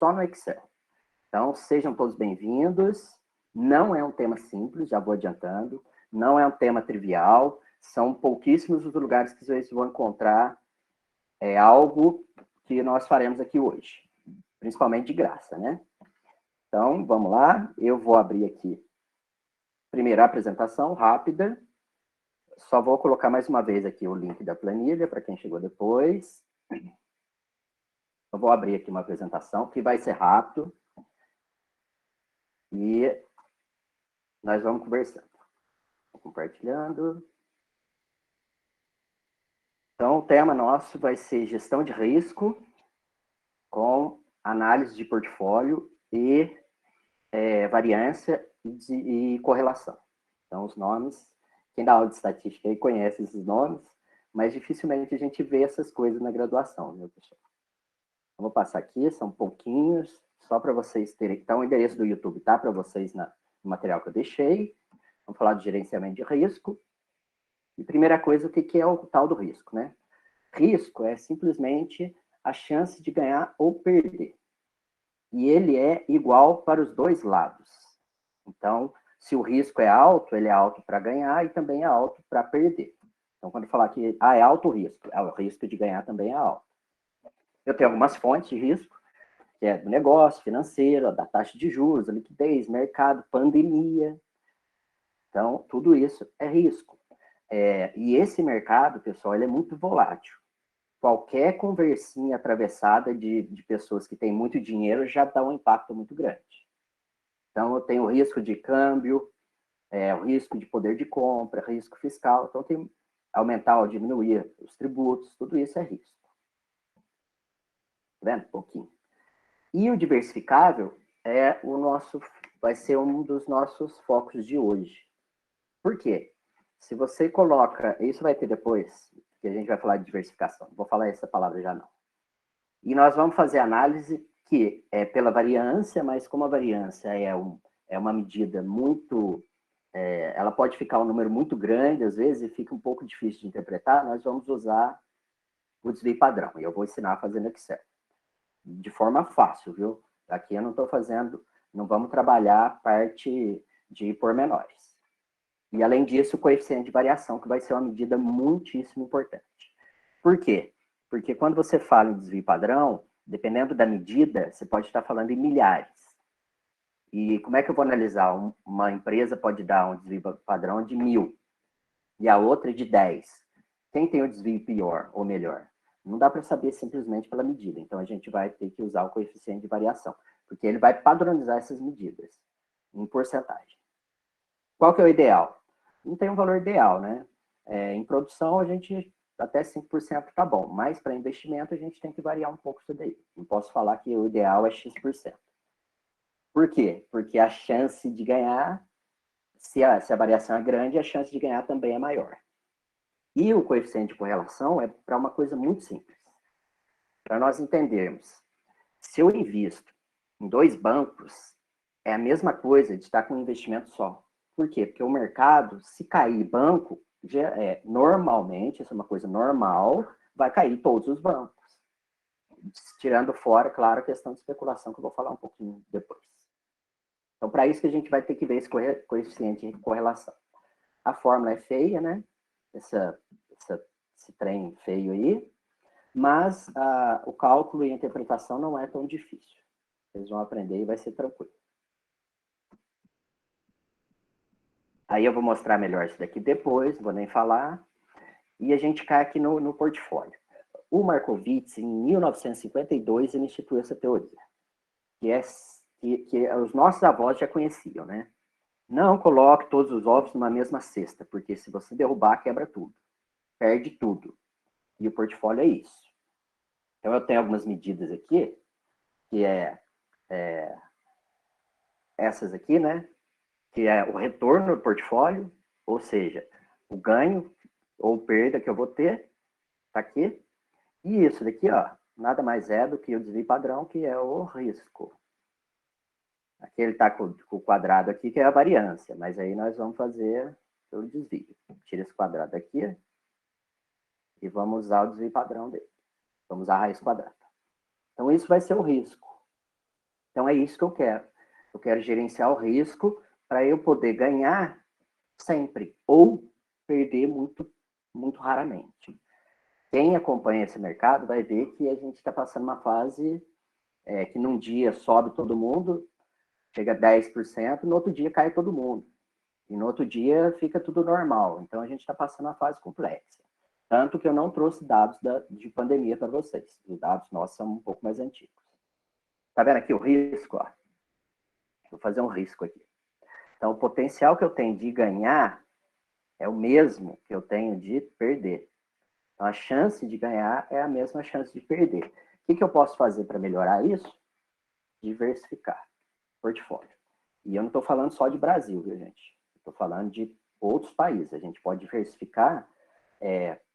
só no Excel. Então, sejam todos bem-vindos. Não é um tema simples, já vou adiantando. Não é um tema trivial. São pouquíssimos os lugares que vocês vão encontrar algo que nós faremos aqui hoje. Principalmente de graça, né? Então, vamos lá. Eu vou abrir aqui. Primeiro, a apresentação rápida. Só vou colocar mais uma vez aqui o link da planilha para quem chegou depois. Eu vou abrir aqui uma apresentação que vai ser rápido. E nós vamos conversando. Vou compartilhando. Então, o tema nosso vai ser gestão de risco com análise de portfólio e variância e correlação. Então, os nomes, quem dá aula de estatística aí conhece esses nomes, mas dificilmente a gente vê essas coisas na graduação, meu pessoal. Eu vou passar aqui, são pouquinhos, só para vocês terem... Então, o endereço do YouTube tá para vocês no material que eu deixei. Vamos falar de gerenciamento de risco. E primeira coisa, o que é o tal do risco, né? Risco é simplesmente a chance de ganhar ou perder. E ele é igual para os dois lados. Então, se o risco é alto, ele é alto para ganhar e também é alto para perder. Então, quando eu falar que é alto o risco de ganhar também é alto. Eu tenho algumas fontes de risco, que é do negócio, financeiro, da taxa de juros, a liquidez, mercado, pandemia. Então, tudo isso é risco. E esse mercado, pessoal, ele é muito volátil. Qualquer conversinha atravessada de pessoas que têm muito dinheiro já dá um impacto muito grande. Então, eu tenho risco de câmbio, o risco de poder de compra, risco fiscal. Então, tem aumentar ou diminuir os tributos, tudo isso é risco. Tá vendo? Um pouquinho. E o diversificável vai ser um dos nossos focos de hoje. Por quê? Se você coloca... Isso vai ter depois, que a gente vai falar de diversificação. Não vou falar essa palavra já não. E nós vamos fazer análise que é pela variância, mas como a variância é uma medida muito... ela pode ficar um número muito grande, às vezes, e fica um pouco difícil de interpretar, nós vamos usar o desvio padrão. E eu vou ensinar a fazer no Excel. De forma fácil, viu? Aqui eu não estou fazendo... Não vamos trabalhar a parte de pormenores. E, além disso, o coeficiente de variação, que vai ser uma medida muitíssimo importante. Por quê? Porque quando você fala em desvio padrão, dependendo da medida, você pode estar falando em milhares. E como é que eu vou analisar? Uma empresa pode dar um desvio padrão de 1000 e a outra de 10. Quem tem o desvio pior ou melhor? Não dá para saber simplesmente pela medida. Então, a gente vai ter que usar o coeficiente de variação, porque ele vai padronizar essas medidas em porcentagem. Qual que é o ideal? Não tem um valor ideal, né? Em produção, a gente até 5% tá bom, mas para investimento a gente tem que variar um pouco isso daí. Não posso falar que o ideal é X%. Por quê? Porque a chance de ganhar, se a variação é grande, a chance de ganhar também é maior. E o coeficiente de correlação é para uma coisa muito simples. Para nós entendermos, se eu invisto em 2 bancos, é a mesma coisa de estar com um investimento só. Por quê? Porque o mercado, se cair banco, normalmente, isso é uma coisa normal, vai cair todos os bancos. Tirando fora, claro, a questão de especulação, que eu vou falar um pouquinho depois. Então, para isso que a gente vai ter que ver esse coeficiente de correlação. A fórmula é feia, né? Esse trem feio aí, mas o cálculo e a interpretação não é tão difícil. Vocês vão aprender e vai ser tranquilo. Aí eu vou mostrar melhor isso daqui depois, não vou nem falar. E a gente cai aqui no portfólio. O Markowitz, em 1952, ele instituiu essa teoria, que os nossos avós já conheciam, né? Não coloque todos os ovos numa mesma cesta, porque se você derrubar, quebra tudo. Perde tudo. E o portfólio é isso. Então, eu tenho algumas medidas aqui, que essas aqui, né? Que é o retorno do portfólio, ou seja, o ganho ou perda que eu vou ter, tá aqui. E isso daqui, ó, nada mais é do que o desvio padrão, que é o risco. Aqui ele está com o quadrado aqui, que é a variância, mas aí nós vamos fazer o desvio. Tira esse quadrado aqui e vamos usar o desvio padrão dele. Vamos usar a raiz quadrada. Então, isso vai ser o risco. Então, é isso que eu quero. Eu quero gerenciar o risco para eu poder ganhar sempre, ou perder muito, muito raramente. Quem acompanha esse mercado vai ver que a gente está passando uma fase que num dia sobe todo mundo, chega a 10%, no outro dia cai todo mundo. E no outro dia fica tudo normal. Então, a gente está passando uma fase complexa. Tanto que eu não trouxe dados de pandemia para vocês. Os dados nossos são um pouco mais antigos. Tá vendo aqui o risco? Ó? Vou fazer um risco aqui. Então, o potencial que eu tenho de ganhar é o mesmo que eu tenho de perder. Então, a chance de ganhar é a mesma chance de perder. O que eu posso fazer para melhorar isso? Diversificar portfólio. E eu não estou falando só de Brasil, viu, gente? Estou falando de outros países. A gente pode diversificar,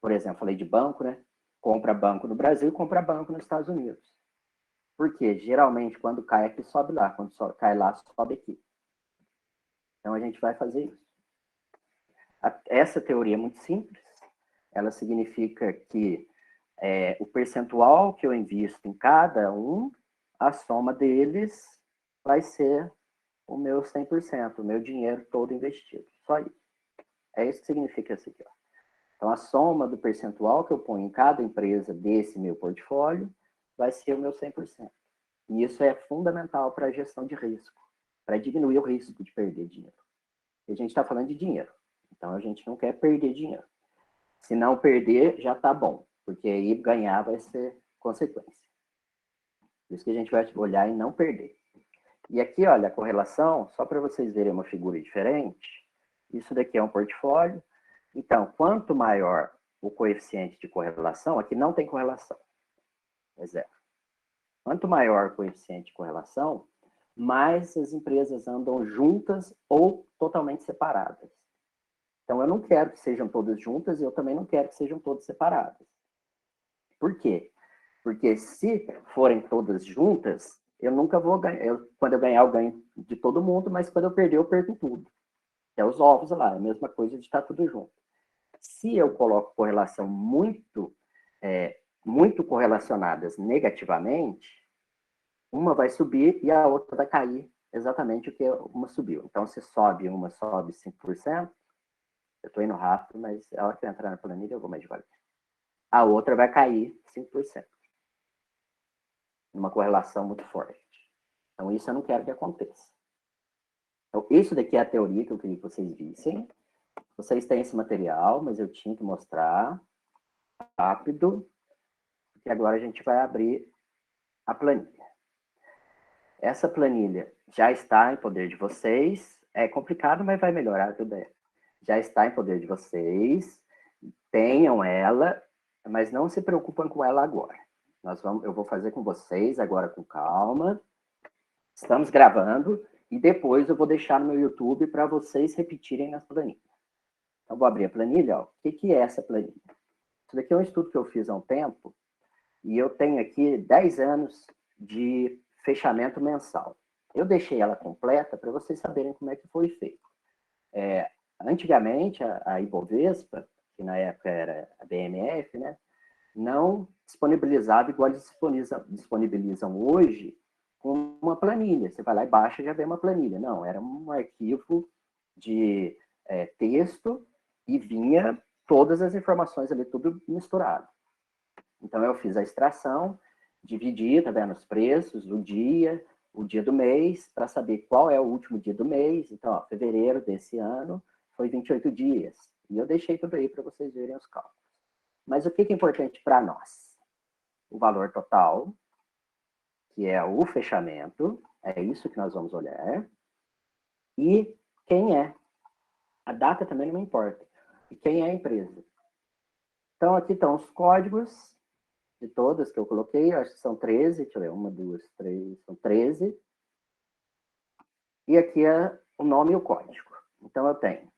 por exemplo, falei de banco, né? Compra banco no Brasil e compra banco nos Estados Unidos. Por quê? Geralmente, quando cai aqui, sobe lá. Quando cai lá, sobe aqui. Então, a gente vai fazer isso. Essa teoria é muito simples. Ela significa que o percentual que eu invisto em cada um, a soma deles vai ser o meu 100%, o meu dinheiro todo investido. Só isso. É isso que significa isso aqui. Ó. Então, a soma do percentual que eu ponho em cada empresa desse meu portfólio vai ser o meu 100%. E isso é fundamental para a gestão de risco, para diminuir o risco de perder dinheiro. E a gente está falando de dinheiro. Então, a gente não quer perder dinheiro. Se não perder, já está bom, porque aí ganhar vai ser consequência. Por isso que a gente vai olhar e não perder. E aqui, olha, a correlação, só para vocês verem uma figura diferente, isso daqui é um portfólio. Então, quanto maior o coeficiente de correlação, aqui não tem correlação, é zero. Quanto maior o coeficiente de correlação, mais as empresas andam juntas ou totalmente separadas. Então, eu não quero que sejam todas juntas e eu também não quero que sejam todas separadas. Por quê? Porque se forem todas juntas, eu nunca vou ganhar. Quando eu ganhar, eu ganho de todo mundo, mas quando eu perder, eu perco tudo. É os ovos lá, é a mesma coisa de estar tudo junto. Se eu coloco correlação muito correlacionadas negativamente, uma vai subir e a outra vai cair exatamente o que uma subiu. Então, se sobe, uma sobe 5%, eu estou indo rápido, mas a hora que eu entrar na planilha, eu vou mais devagar. A outra vai cair 5%. Numa correlação muito forte. Então, isso eu não quero que aconteça. Então, isso daqui é a teoria que eu queria que vocês vissem. Vocês têm esse material, mas eu tinha que mostrar rápido, porque agora a gente vai abrir a planilha. Essa planilha já está em poder de vocês. É complicado, mas vai melhorar tudo. Já está em poder de vocês. Tenham ela, mas não se preocupem com ela agora. Eu vou fazer com vocês agora com calma. Estamos gravando e depois eu vou deixar no meu YouTube para vocês repetirem nas planilhas. Então, vou abrir a planilha. Ó. O que é essa planilha? Isso daqui é um estudo que eu fiz há um tempo e eu tenho aqui 10 anos de fechamento mensal. Eu deixei ela completa para vocês saberem como é que foi feito. Antigamente, a Ibovespa, que na época era a BMF, né, não disponibilizava igual eles disponibilizam hoje com uma planilha. Você vai lá e baixa e já vê uma planilha. Não, era um arquivo de texto e vinha todas as informações ali, tudo misturado. Então, eu fiz a extração, dividi, tá vendo, os preços, o dia do mês, para saber qual é o último dia do mês. Então, ó, fevereiro desse ano foi 28 dias. E eu deixei tudo aí para vocês verem os cálculos. Mas o que é importante para nós? O valor total, que é o fechamento, é isso que nós vamos olhar. E quem é. A data também não importa. E quem é a empresa. Então, aqui estão os códigos de todas que eu coloquei. Acho que são 13. Deixa eu ver. 1, 2, 3. São 13. E aqui é o nome e o código. Então, eu tenho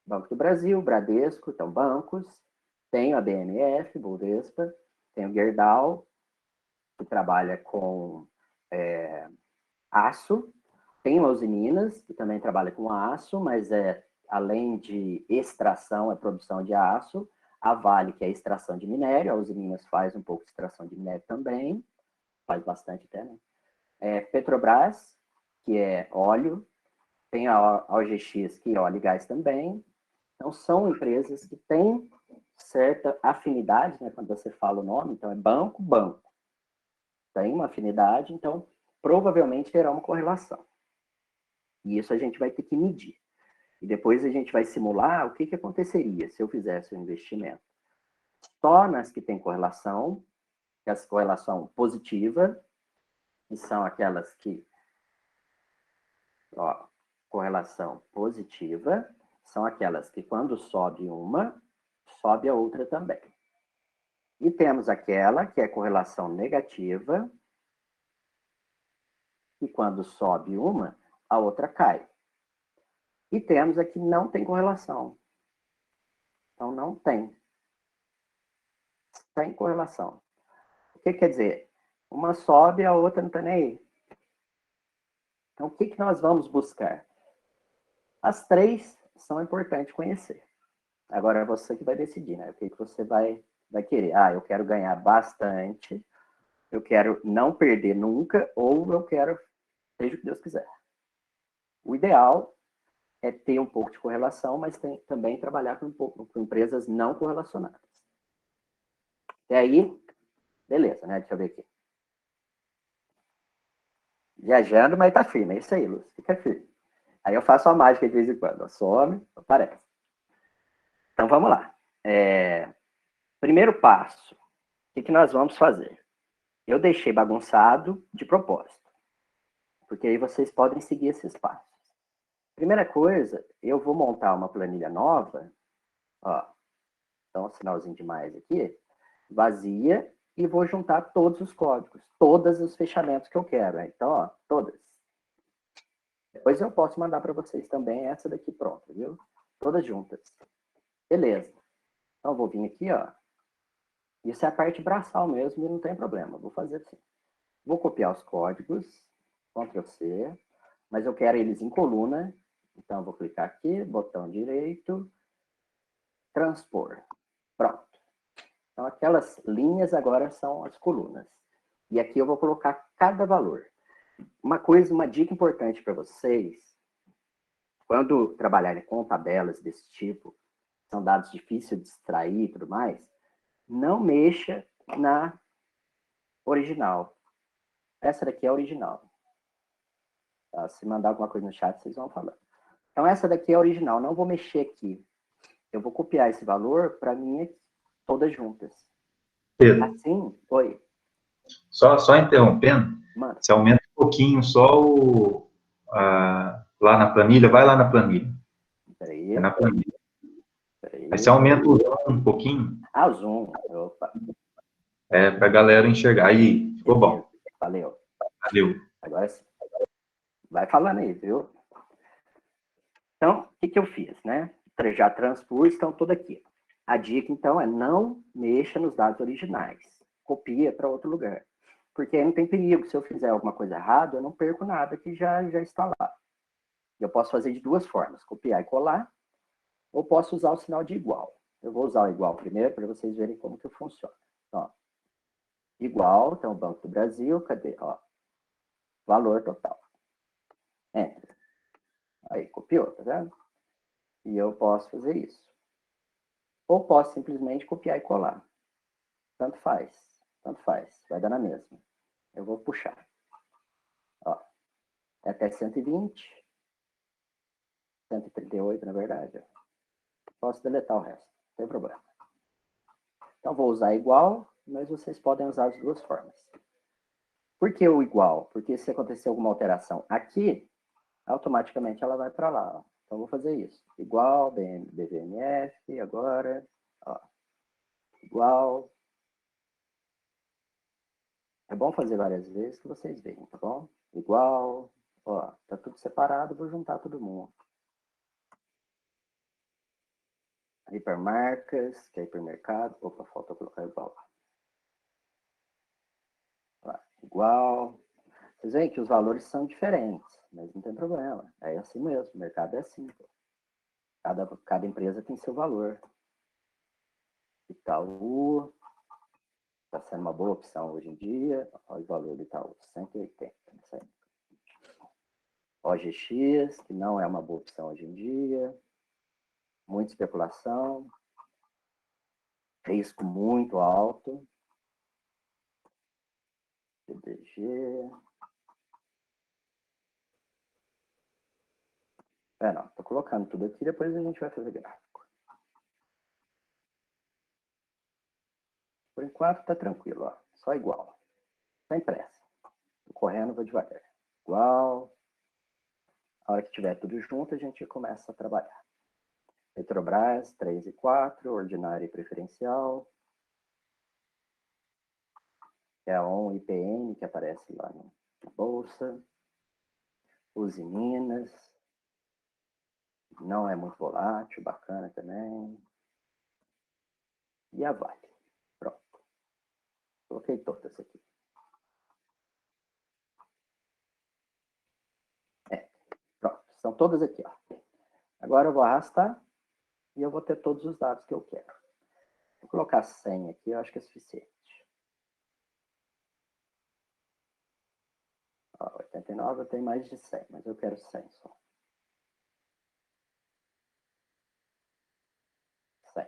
Banco do Brasil, Bradesco, então bancos. Tenho a BMF, Bovespa. Tenho Gerdau, que trabalha com aço. Tem a Usiminas, que também trabalha com aço, mas além de extração, é produção de aço. A Vale, que é extração de minério. A Usiminas faz um pouco de extração de minério também. Faz bastante até, né? Petrobras, que é óleo, tem a OGX, que é óleo e gás também. Então, são empresas que têm certa afinidade, né, quando você fala o nome, então é banco, banco. Tem uma afinidade, então provavelmente terá uma correlação. E isso a gente vai ter que medir. E depois a gente vai simular o que aconteceria se eu fizesse um investimento só nas que tem correlação, que é essa correlação positiva, que são aquelas que, ó, correlação positiva, são aquelas que quando sobe uma, sobe a outra também. E temos aquela que é correlação negativa, e quando sobe uma, a outra cai. E temos a que não tem correlação. Então, não tem. Tem correlação. O que quer dizer? Uma sobe, a outra não está nem aí. Então, o que nós vamos buscar? As três são importantes conhecer. Agora é você que vai decidir, né? O que você vai querer. Ah, eu quero ganhar bastante, eu quero não perder nunca, ou eu quero, seja o que Deus quiser. O ideal é ter um pouco de correlação, mas também trabalhar com empresas não correlacionadas. E aí, beleza, né? Deixa eu ver aqui. Viajando, mas tá firme. É isso aí, Lúcio. Fica firme. Aí eu faço a mágica de vez em quando. Some, aparece. Então, vamos lá. Primeiro passo. O que nós vamos fazer? Eu deixei bagunçado de propósito. Porque aí vocês podem seguir esses passos. Primeira coisa, eu vou montar uma planilha nova. Ó, então, um sinalzinho de mais aqui. Vazia. E vou juntar todos os códigos. Todos os fechamentos que eu quero. Então, ó, todas. Depois eu posso mandar para vocês também essa daqui pronta, viu? Todas juntas. Beleza. Então, eu vou vir aqui, ó. Isso é a parte braçal mesmo e não tem problema. Vou fazer assim. Vou copiar os códigos. Ctrl C. Mas eu quero eles em coluna. Então, eu vou clicar aqui, botão direito. Transpor. Pronto. Então, aquelas linhas agora são as colunas. E aqui eu vou colocar cada valor. Uma dica importante para vocês, quando trabalharem com tabelas desse tipo, são dados difíceis de extrair e tudo mais, não mexa na original. Essa daqui é a original. Tá? Se mandar alguma coisa no chat, vocês vão falar. Então, essa daqui é a original. Não vou mexer aqui. Eu vou copiar esse valor para mim todas juntas. Pedro, assim, oi. Só interrompendo, Mano. você aumenta um pouquinho só lá na planilha, vai lá na planilha. Peraí. É na planilha. Peraí. Aí você aumenta o zoom um pouquinho. Ah, o zoom. Opa. Para a galera enxergar. Aí, ficou bom. Valeu. Valeu. Agora sim. Vai falando aí, viu? Então, o que eu fiz, né? Já transpus, estão tudo aqui. A dica, então, é não mexa nos dados originais. Copia para outro lugar. Porque aí não tem perigo. Se eu fizer alguma coisa errada, eu não perco nada que já está lá. Eu posso fazer de duas formas. Copiar e colar. Ou posso usar o sinal de igual. Eu vou usar o igual primeiro para vocês verem como que funciona. Ó, igual, então, Banco do Brasil, cadê? Ó, valor total. Enter. Aí, copiou, tá vendo? E eu posso fazer isso. Ou posso simplesmente copiar e colar. Tanto faz. Tanto faz. Vai dar na mesma. Eu vou puxar. Ó, é até 120. 138, na verdade. Ó. Posso deletar o resto. Não tem problema. Então, vou usar igual, mas vocês podem usar as duas formas. Por que o igual? Porque se acontecer alguma alteração aqui, automaticamente ela vai para lá. Ó. Então, vou fazer isso. Igual, BVMF, agora, ó, igual. É bom fazer várias vezes que vocês veem, tá bom? Igual, ó, tá tudo separado, vou juntar todo mundo. Hipermarcas, que é hipermercado. Opa, falta colocar igual. Ó, igual. Vocês veem que os valores são diferentes, mas não tem problema. É assim mesmo, o mercado é assim. Cada empresa tem seu valor. Itaú. Está sendo uma boa opção hoje em dia. Olha o valor do Itaú, 180. OGX, que não é uma boa opção hoje em dia. Muita especulação. Risco muito alto. CDG. Não, estou colocando tudo aqui, depois a gente vai fazer gráfico. Por enquanto está tranquilo, ó, só igual. Sem pressa. Estou correndo, vou devagar. Igual. A hora que tiver tudo junto, a gente começa a trabalhar. Petrobras, 3 e 4, ordinária e preferencial. É a ON IPN, que aparece lá na bolsa. Uzi Minas. Não é muito volátil, bacana também. E a Vale. Pronto. Coloquei todas aqui. Pronto, estão todas aqui, ó. Agora eu vou arrastar e eu vou ter todos os dados que eu quero. Vou colocar 100 aqui, eu acho que é suficiente. Ó, 89 eu tenho mais de 100, mas eu quero 100 só. 100.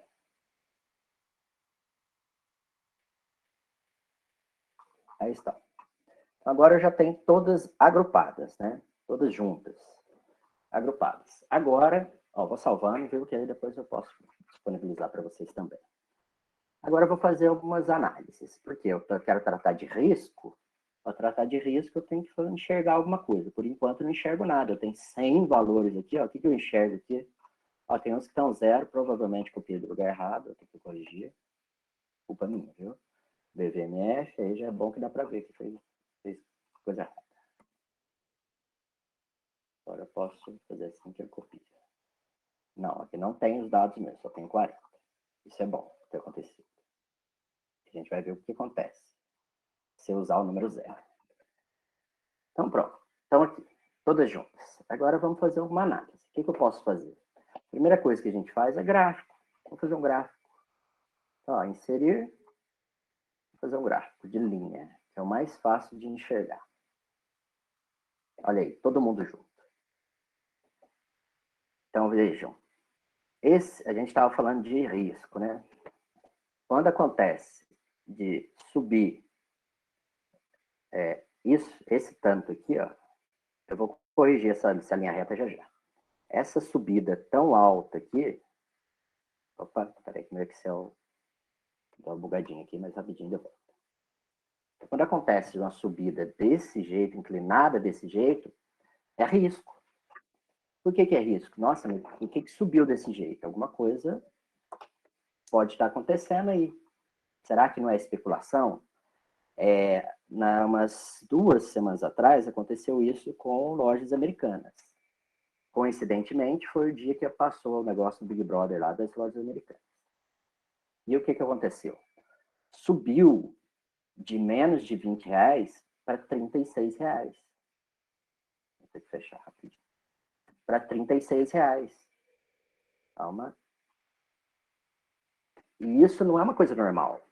Aí está. Agora eu já tenho todas agrupadas, né? Todas juntas. Agrupadas. Agora, ó, vou salvando, viu? Que aí depois eu posso disponibilizar para vocês também. Agora eu vou fazer algumas análises, porque eu quero tratar de risco. Para tratar de risco, eu tenho que enxergar alguma coisa. Por enquanto, eu não enxergo nada. Eu tenho 100 valores aqui. Ó. O que eu enxergo aqui? Ó, tem uns que estão zero, provavelmente copiei do lugar errado. Eu tenho que corrigir. Culpa minha, viu? BVMF, aí já é bom que dá para ver que fez coisa errada. Agora eu posso fazer assim que eu copio. Não, aqui não tem os dados mesmo, só tem 40. Isso é bom ter acontecido. A gente vai ver o que acontece se eu usar o número 0. Então, pronto. Estão aqui, todas juntas. Agora vamos fazer uma análise. O que eu posso fazer? A primeira coisa que a gente faz é gráfico. Vamos fazer um gráfico. Então, ó, inserir. Vou fazer um gráfico de linha, que é o mais fácil de enxergar. Olha aí, todo mundo junto. Então, vejam. A gente estava falando de risco, né? Quando acontece de subir esse tanto aqui, ó, eu vou corrigir essa linha reta já já. Essa subida tão alta aqui, opa, peraí que meu Excel dá uma bugadinha aqui, mas rapidinho de volta. Quando acontece uma subida desse jeito, inclinada desse jeito, é risco. Por que é risco? Nossa, mas por que subiu desse jeito? Alguma coisa pode estar acontecendo aí. Será que não é especulação? Umas 2 semanas atrás, aconteceu isso com lojas americanas. Coincidentemente, foi o dia que passou o negócio do Big Brother lá das lojas americanas. E o que aconteceu? Subiu de menos de R$20 para R$36. Vou ter que fechar rapidinho. Para R$36. Calma. E isso não é uma coisa normal.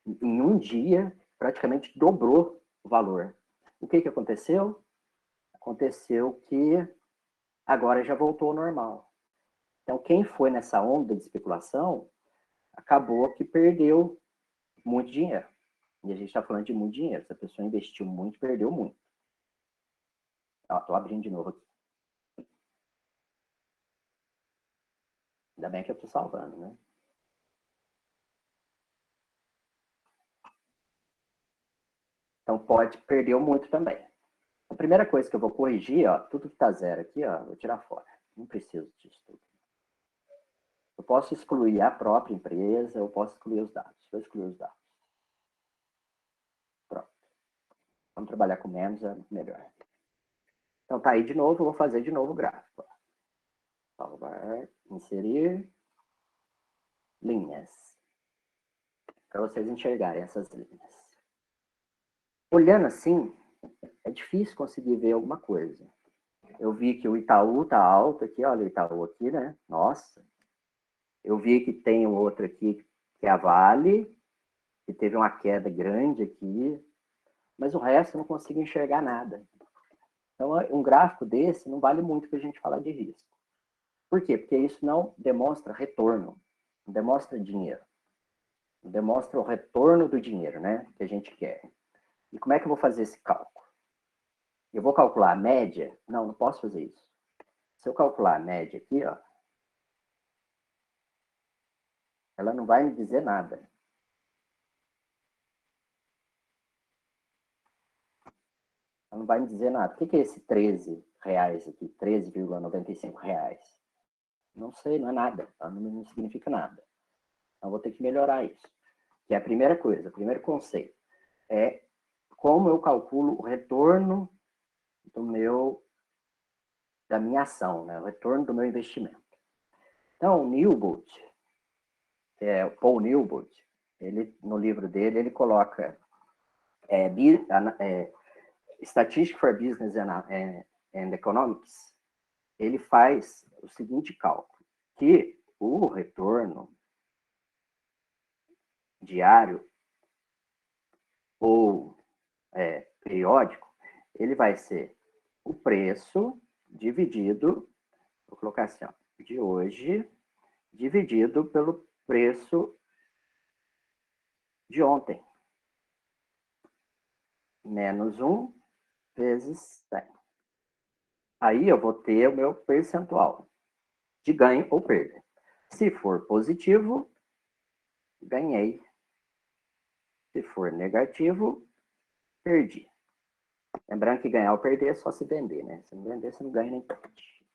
Em um dia, praticamente dobrou o valor. O que aconteceu? Aconteceu que agora já voltou ao normal. Então, quem foi nessa onda de especulação, acabou que perdeu muito dinheiro. E a gente está falando de muito dinheiro. Se a pessoa investiu muito, perdeu muito. Estou abrindo de novo aqui. Ainda bem que eu estou salvando, né? Então, perdeu muito também. A primeira coisa que eu vou corrigir, ó, tudo que está zero aqui, ó, vou tirar fora. Não preciso disso tudo. Eu posso excluir a própria empresa, eu posso excluir os dados. Vou excluir os dados. Pronto. Vamos trabalhar com menos, é melhor. Então, tá aí de novo, eu vou fazer de novo o gráfico. Salvar, inserir, linhas. Para vocês enxergarem essas linhas. Olhando assim, é difícil conseguir ver alguma coisa. Eu vi que o Itaú tá alto aqui, olha o Itaú aqui, né? Nossa. Eu vi que tem um outro aqui, que é a Vale. que teve uma queda grande aqui, mas o resto eu não consigo enxergar nada. Então, um gráfico desse não vale muito para a gente falar de risco. Por quê? Porque isso não demonstra retorno, não demonstra dinheiro. Não demonstra o retorno do dinheiro, né, que a gente quer. E como é que eu vou fazer esse cálculo? Eu vou calcular a média? Não, não posso fazer isso. Se eu calcular a média aqui, ó, ela não vai me dizer nada. Ela não vai me dizer nada. O que é esse R$13 aqui? R$13,95? Não sei, não é nada. Não significa nada. Então, vou ter que melhorar isso. Que é a primeira coisa, o primeiro conceito. É como eu calculo o retorno da minha ação, né? O retorno do meu investimento. Então, o Newbold, o Paul Newbold, ele, no livro dele, ele coloca Statistics for Business and Economics. Ele faz o seguinte cálculo, que o retorno diário ou periódico, ele vai ser o preço dividido, vou colocar assim, ó, de hoje, dividido pelo preço de ontem. Menos 1 vezes 100. Aí eu vou ter o meu percentual de ganho ou perda. Se for positivo, ganhei. Se for negativo, perdi. Lembrando que ganhar ou perder é só se vender, né? Se não vender, você não ganha nem perde.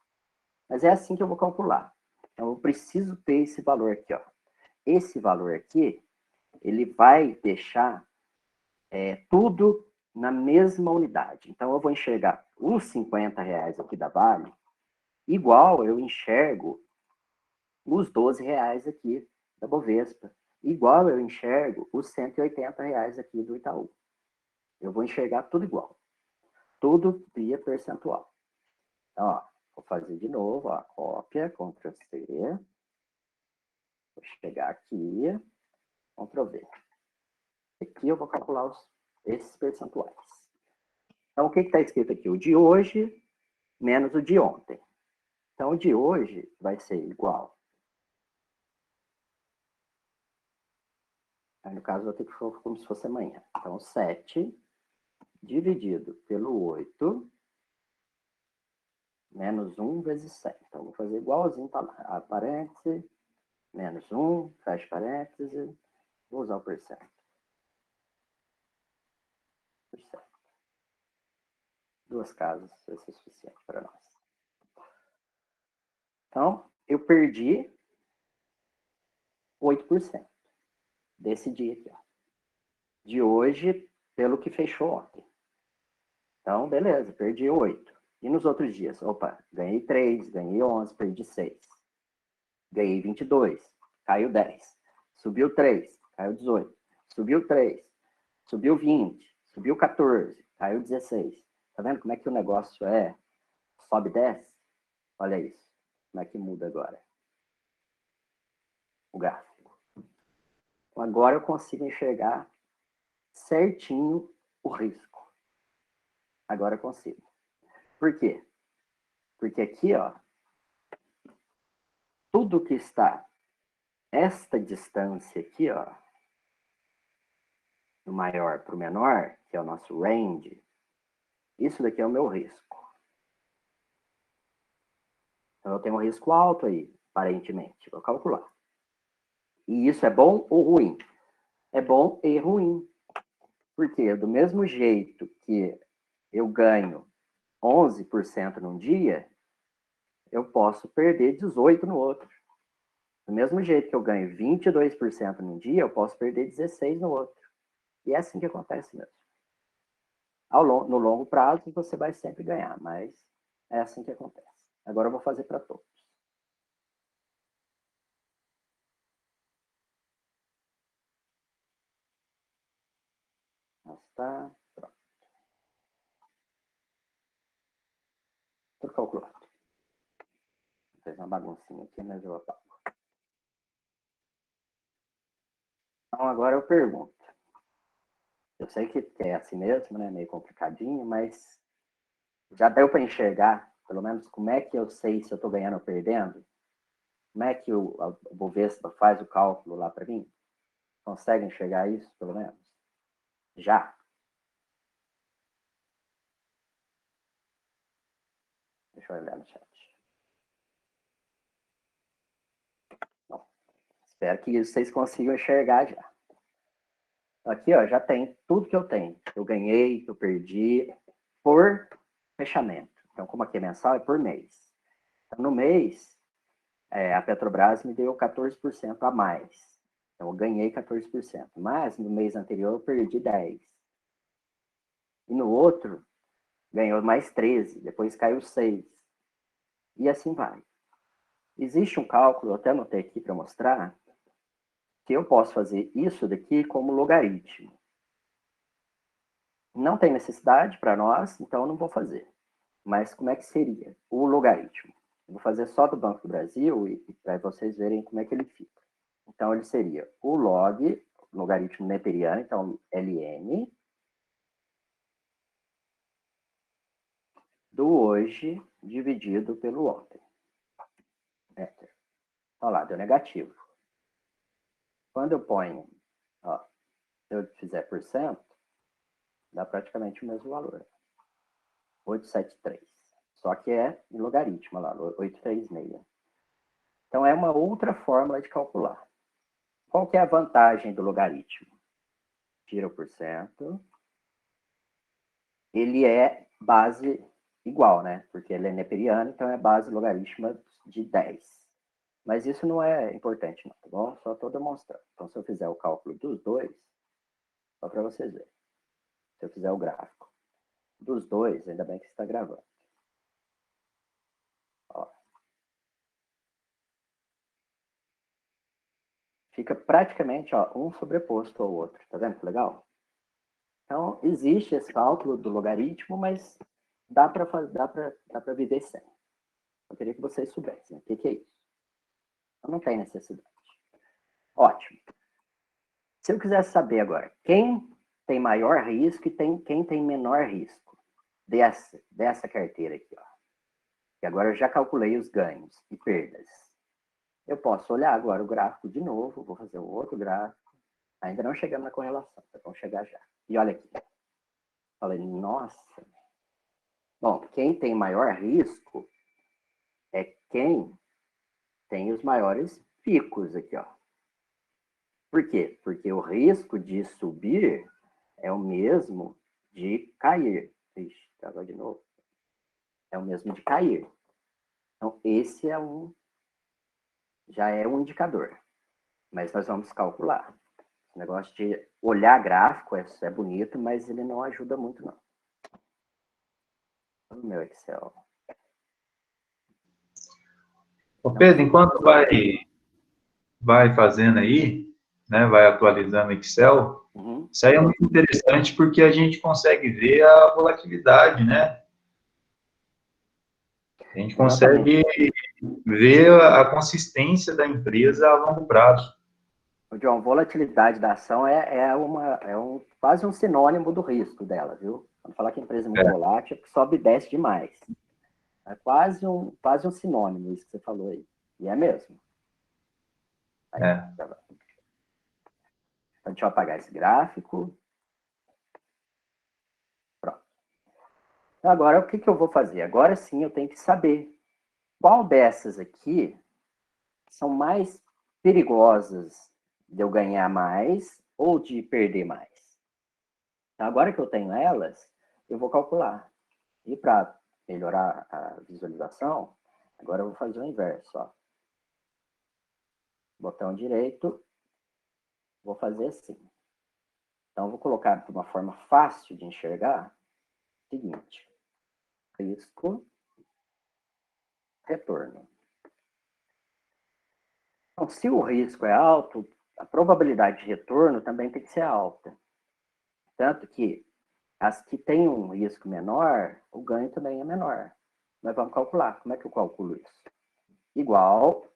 Mas é assim que eu vou calcular. Então, eu preciso ter esse valor aqui, ó. Esse valor aqui, ele vai deixar tudo na mesma unidade. Então, eu vou enxergar os R$50 aqui da Vale, igual eu enxergo os R$12 aqui da Bovespa, igual eu enxergo os R$180 aqui do Itaú. Eu vou enxergar tudo igual. Tudo via percentual. Então, ó, vou fazer de novo, ó, cópia, Ctrl+C. Vou chegar aqui, Ctrl+V. Aqui eu vou calcular esses percentuais. Então, o que está escrito aqui? O de hoje menos o de ontem. Então, o de hoje vai ser igual. Aí, no caso, eu vou ter que fazer como se fosse amanhã. Então, 7 dividido pelo 8 menos 1 vezes 100. Então, vou fazer igualzinho, tá lá. A parêntese, menos 1, fecha parêntese, vou usar o percento. Duas casas vai ser suficiente para nós. Então, eu perdi 8% desse dia aqui, ó. De hoje, pelo que fechou ontem. Então, beleza, perdi 8. E nos outros dias? Opa, ganhei 3, ganhei 11, perdi 6. Ganhei 22, caiu 10. Subiu 3, caiu 18. Subiu 3, subiu 20, subiu 14, caiu 16. Tá vendo como é que o negócio sobe e desce? Olha isso. Como é que muda agora? O gráfico. Então, agora eu consigo enxergar certinho o risco. Agora eu consigo. Por quê? Porque aqui, ó, tudo que está esta distância aqui, ó, do maior para o menor, que é o nosso range, isso daqui é o meu risco. Então, eu tenho um risco alto aí, aparentemente. Vou calcular. E isso é bom ou ruim? É bom e ruim. Porque do mesmo jeito que eu ganho 11% num dia, eu posso perder 18% no outro. Do mesmo jeito que eu ganho 22% num dia, eu posso perder 16% no outro. E é assim que acontece mesmo. No longo prazo, você vai sempre ganhar, mas é assim que acontece. Agora eu vou fazer para todos. Tá, pronto. Tudo calculado. Fez uma baguncinha aqui, mas eu apago. Então, agora eu pergunto. Eu sei que é assim mesmo, né? Meio complicadinho, mas já deu para enxergar, pelo menos, como é que eu sei se eu estou ganhando ou perdendo? Como é que o Bovespa faz o cálculo lá para mim? Consegue enxergar isso, pelo menos? Já? Deixa eu olhar no chat. Bom, espero que vocês consigam enxergar já. Aqui, ó, já tem tudo que eu tenho. Eu ganhei, eu perdi, por fechamento. Então, como aqui é mensal, é por mês. Então, no mês, a Petrobras me deu 14% a mais. Então, eu ganhei 14%. Mas, no mês anterior, eu perdi 10%. E no outro, ganhou mais 13%. Depois caiu 6%. E assim vai. Existe um cálculo, eu até anotei aqui para mostrar, que eu posso fazer isso daqui como logaritmo. Não tem necessidade para nós, então eu não vou fazer. Mas como é que seria o logaritmo? Eu vou fazer só do Banco do Brasil e para vocês verem como é que ele fica. Então, ele seria o log, logaritmo neperiano, então ln, do hoje dividido pelo ontem. Enter. Olha lá, deu negativo. Quando eu ponho, ó, se eu fizer por cento, dá praticamente o mesmo valor. 873. Só que é em logaritmo, lá, 836. Então, é uma outra fórmula de calcular. Qual que é a vantagem do logaritmo? Tira o porcento. Ele é base igual, né? Porque ele é neperiano, então é base logarítmica de 10. Mas isso não é importante, não, tá bom? Só estou demonstrando. Então, se eu fizer o cálculo dos dois, só para vocês verem. Se eu fizer o gráfico dos dois, ainda bem que você está gravando. Ó. Fica praticamente, ó, um sobreposto ao outro. Tá vendo que legal? Então, existe esse cálculo do logaritmo, mas dá para viver sem. Eu queria que vocês soubessem. O que é isso? Então, não tem necessidade. Ótimo. Se eu quisesse saber agora, quem tem maior risco e quem tem menor risco dessa carteira aqui, ó. E agora eu já calculei os ganhos e perdas. Eu posso olhar agora o gráfico de novo, vou fazer um outro gráfico. Ainda não chegamos na correlação, vamos chegar já. E olha aqui. Falei, nossa. Bom, quem tem maior risco é quem tem os maiores picos aqui, ó. Por quê? Porque o risco de subir é o mesmo de cair. Ixi, agora de novo. É o mesmo de cair. Então, esse já é um indicador. Mas nós vamos calcular. O negócio de olhar gráfico é bonito, mas ele não ajuda muito, não. No meu Excel. Ô Pedro, enquanto vai fazendo aí, né, vai atualizando o Excel, isso aí é muito interessante porque a gente consegue ver a volatilidade, né? A gente consegue ver a consistência da empresa a longo prazo. John, volatilidade da ação quase um sinônimo do risco dela, viu? Quando falar que a empresa é muito volátil, é porque sobe e desce demais. É quase um sinônimo isso que você falou aí. E é mesmo. Aí, então, deixa eu apagar esse gráfico. Pronto. Agora, o que eu vou fazer? Agora sim, eu tenho que saber qual dessas aqui são mais perigosas de eu ganhar mais ou de perder mais. Então, agora que eu tenho elas, eu vou calcular. E para melhorar a visualização, agora eu vou fazer o inverso. Ó. Botão direito, vou fazer assim. Então, eu vou colocar de uma forma fácil de enxergar o seguinte. Risco, retorno. Então, se o risco é alto, a probabilidade de retorno também tem que ser alta. Tanto que as que têm um risco menor, o ganho também é menor. Nós vamos calcular. Como é que eu calculo isso? Igual,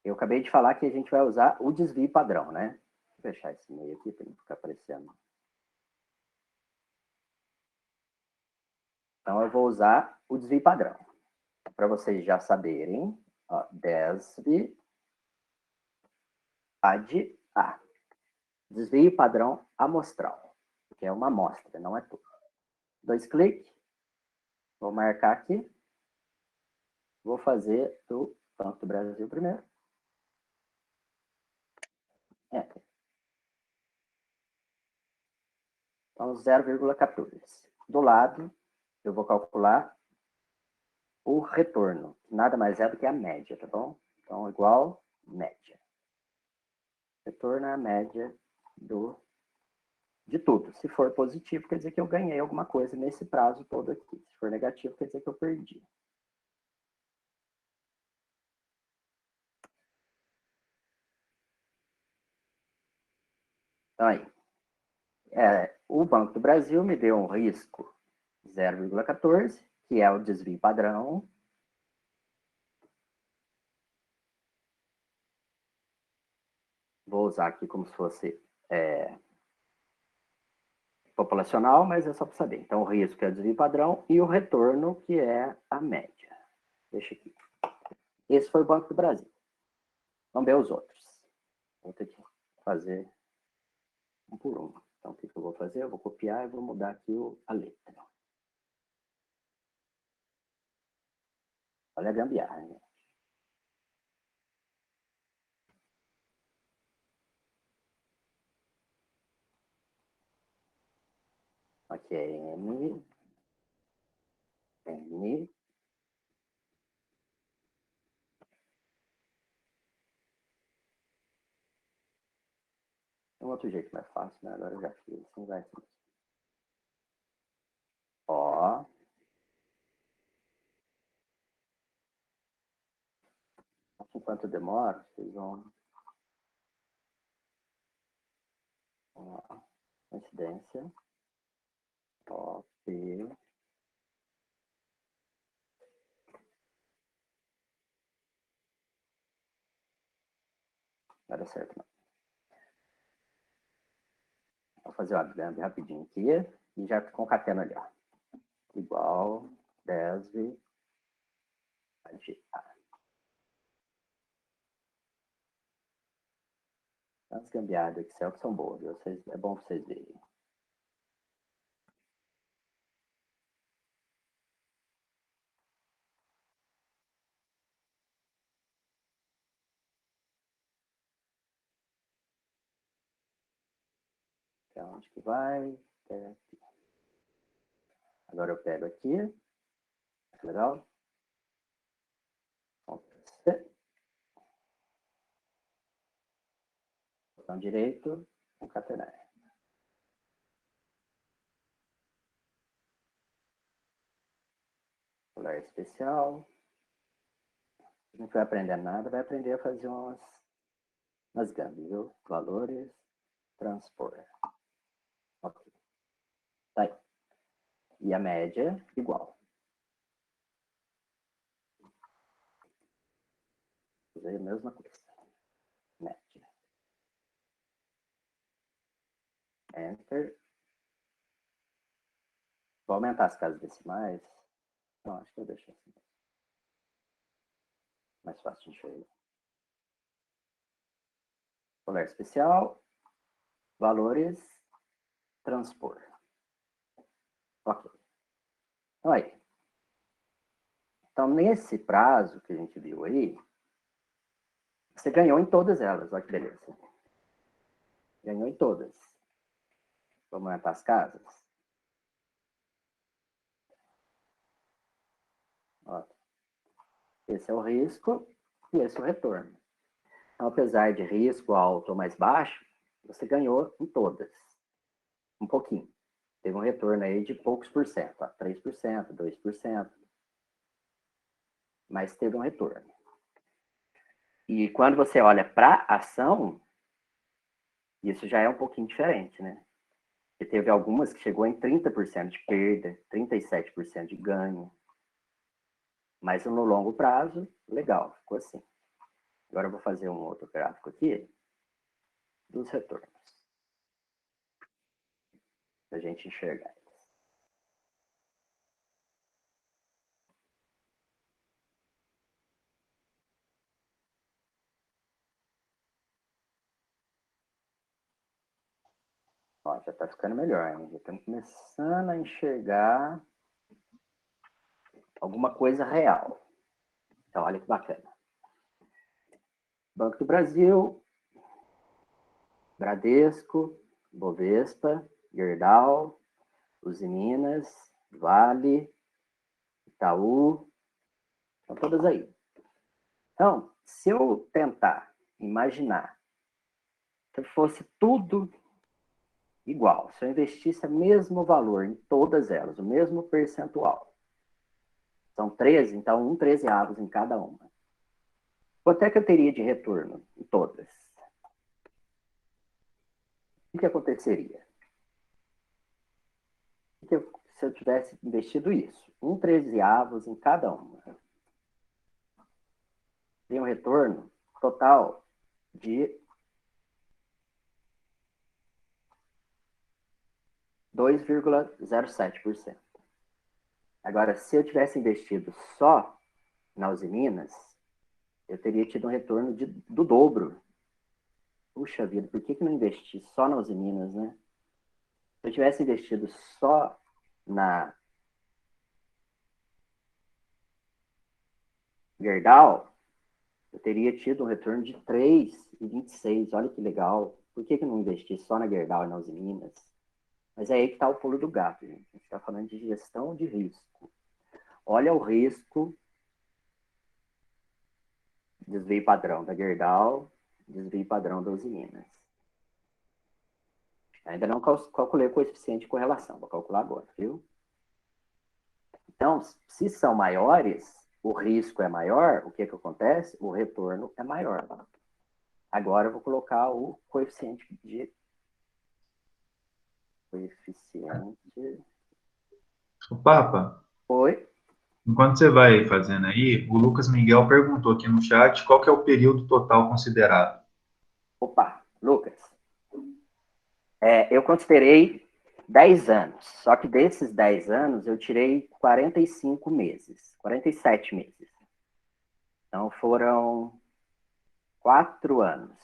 eu acabei de falar que a gente vai usar o desvio padrão, né? Vou fechar esse meio aqui para não ficar aparecendo. Então, eu vou usar o desvio padrão. Para vocês já saberem, ó, DESV AD A. Desvio padrão amostral, que é uma amostra, não é tudo. 2 cliques. Vou marcar aqui. Vou fazer do Banco do Brasil primeiro. Enter. Então, 0,14. Do lado, eu vou calcular o retorno. Nada mais é do que a média, tá bom? Então, igual média. Retorno é a média de tudo. Se for positivo, quer dizer que eu ganhei alguma coisa nesse prazo todo aqui. Se for negativo, quer dizer que eu perdi. Então, aí. O Banco do Brasil me deu um risco 0,14, que é o desvio padrão. Vou usar aqui como se fosse populacional, mas é só para saber. Então, o risco é o desvio padrão e o retorno, que é a média. Deixa aqui. Esse foi o Banco do Brasil. Vamos ver os outros. Vou ter que fazer um por um. Então, o que eu vou fazer? Eu vou copiar e vou mudar aqui a letra. Olha a gambiarra, né? Aqui é N. Tem um outro jeito mais fácil, né? Agora eu já fiz. Assim vai ser. Ó. Enquanto demora, vocês vão... Ó. Coincidência. Ó. P. Vai dar certo, não. Vou fazer o gambi rapidinho aqui e já concatena ali, ó. Igual 10 as gambiarras do Excel que são boas, vocês, é bom vocês verem. Então, onde que vai? Aqui. Agora eu pego aqui. Legal? C. Botão direito, concatenar. Colar especial. Não vai aprender nada, vai aprender a fazer umas gambiarras, viu? Valores, transpor. Ok. Tá aí. E a média, igual. Fazer a mesma coisa. Média. Enter. Vou aumentar as casas decimais. Não, acho que eu deixo assim. Mais fácil de enxergar. Colar especial. Valores. Transpor. Ok. Então, aí. Então, nesse prazo que a gente viu aí, você ganhou em todas elas. Olha que beleza. Ganhou em todas. Vamos aumentar as casas. Ó. Esse é o risco e esse é o retorno. Então, apesar de risco alto ou mais baixo, você ganhou em todas. Um pouquinho. Teve um retorno aí de poucos por cento. Ó, 3%, 2%. Mas teve um retorno. E quando você olha para a ação, isso já é um pouquinho diferente, né? Porque teve algumas que chegou em 30% de perda, 37% de ganho. Mas no longo prazo, legal, ficou assim. Agora eu vou fazer um outro gráfico aqui dos retornos. para a gente enxergar. Ó, já está ficando melhor, hein? Já estamos começando a enxergar alguma coisa real. Então, olha que bacana. Banco do Brasil, Bradesco, Bovespa, Gerdau, Usiminas, Vale, Itaú, estão todas aí. Então, se eu tentar imaginar se fosse tudo igual, se eu investisse o mesmo valor em todas elas, o mesmo percentual, são 13, então 1/13 em cada uma. Quanto é que eu teria de retorno em todas? O que aconteceria? Se eu tivesse investido isso, 1/13 em cada uma, teria um retorno total de 2,07%. Agora, se eu tivesse investido só na Usiminas, eu teria tido um retorno do dobro. Puxa vida, por que não investi só na Usiminas, né? Se eu tivesse investido só na Gerdau, eu teria tido um retorno de 3,26. Olha que legal. Por que não investi só na Gerdau e na Usiminas? Mas é aí que está o pulo do gato, gente. A gente está falando de gestão de risco. Olha o risco, desvio padrão da Gerdau, desvio padrão da Usiminas. Ainda não calculei o coeficiente de correlação, vou calcular agora, viu? Então, se são maiores, o risco é maior, o que acontece? O retorno é maior. Agora eu vou colocar o coeficiente de... O Papa? Oi? Enquanto você vai fazendo aí, o Lucas Miguel perguntou aqui no chat qual que é o período total considerado. Opa, Lucas. Eu considerei 10 anos, só que desses 10 anos eu tirei 45 meses, 47 meses. Então foram 4 anos,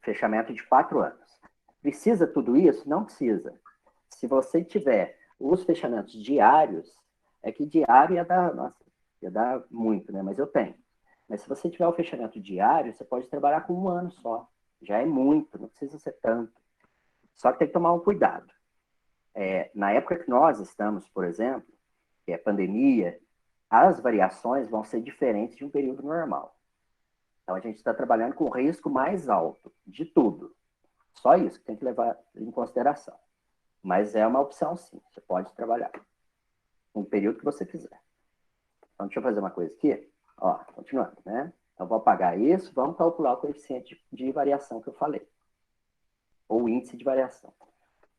fechamento de 4 anos. Precisa tudo isso? Não precisa. Se você tiver os fechamentos diários, é que diário ia dar muito, né? Mas eu tenho. Mas se você tiver o fechamento diário, você pode trabalhar com 1 ano só. Já é muito, não precisa ser tanto. Só que tem que tomar um cuidado. Na época que nós estamos, por exemplo, que é pandemia, as variações vão ser diferentes de um período normal. Então, a gente está trabalhando com o risco mais alto de tudo. Só isso que tem que levar em consideração. Mas é uma opção, sim. Você pode trabalhar no período que você quiser. Então, deixa eu fazer uma coisa aqui. Ó, continuando, né? Então, vou apagar isso. Vamos calcular o coeficiente de variação que eu falei. Ou índice de variação.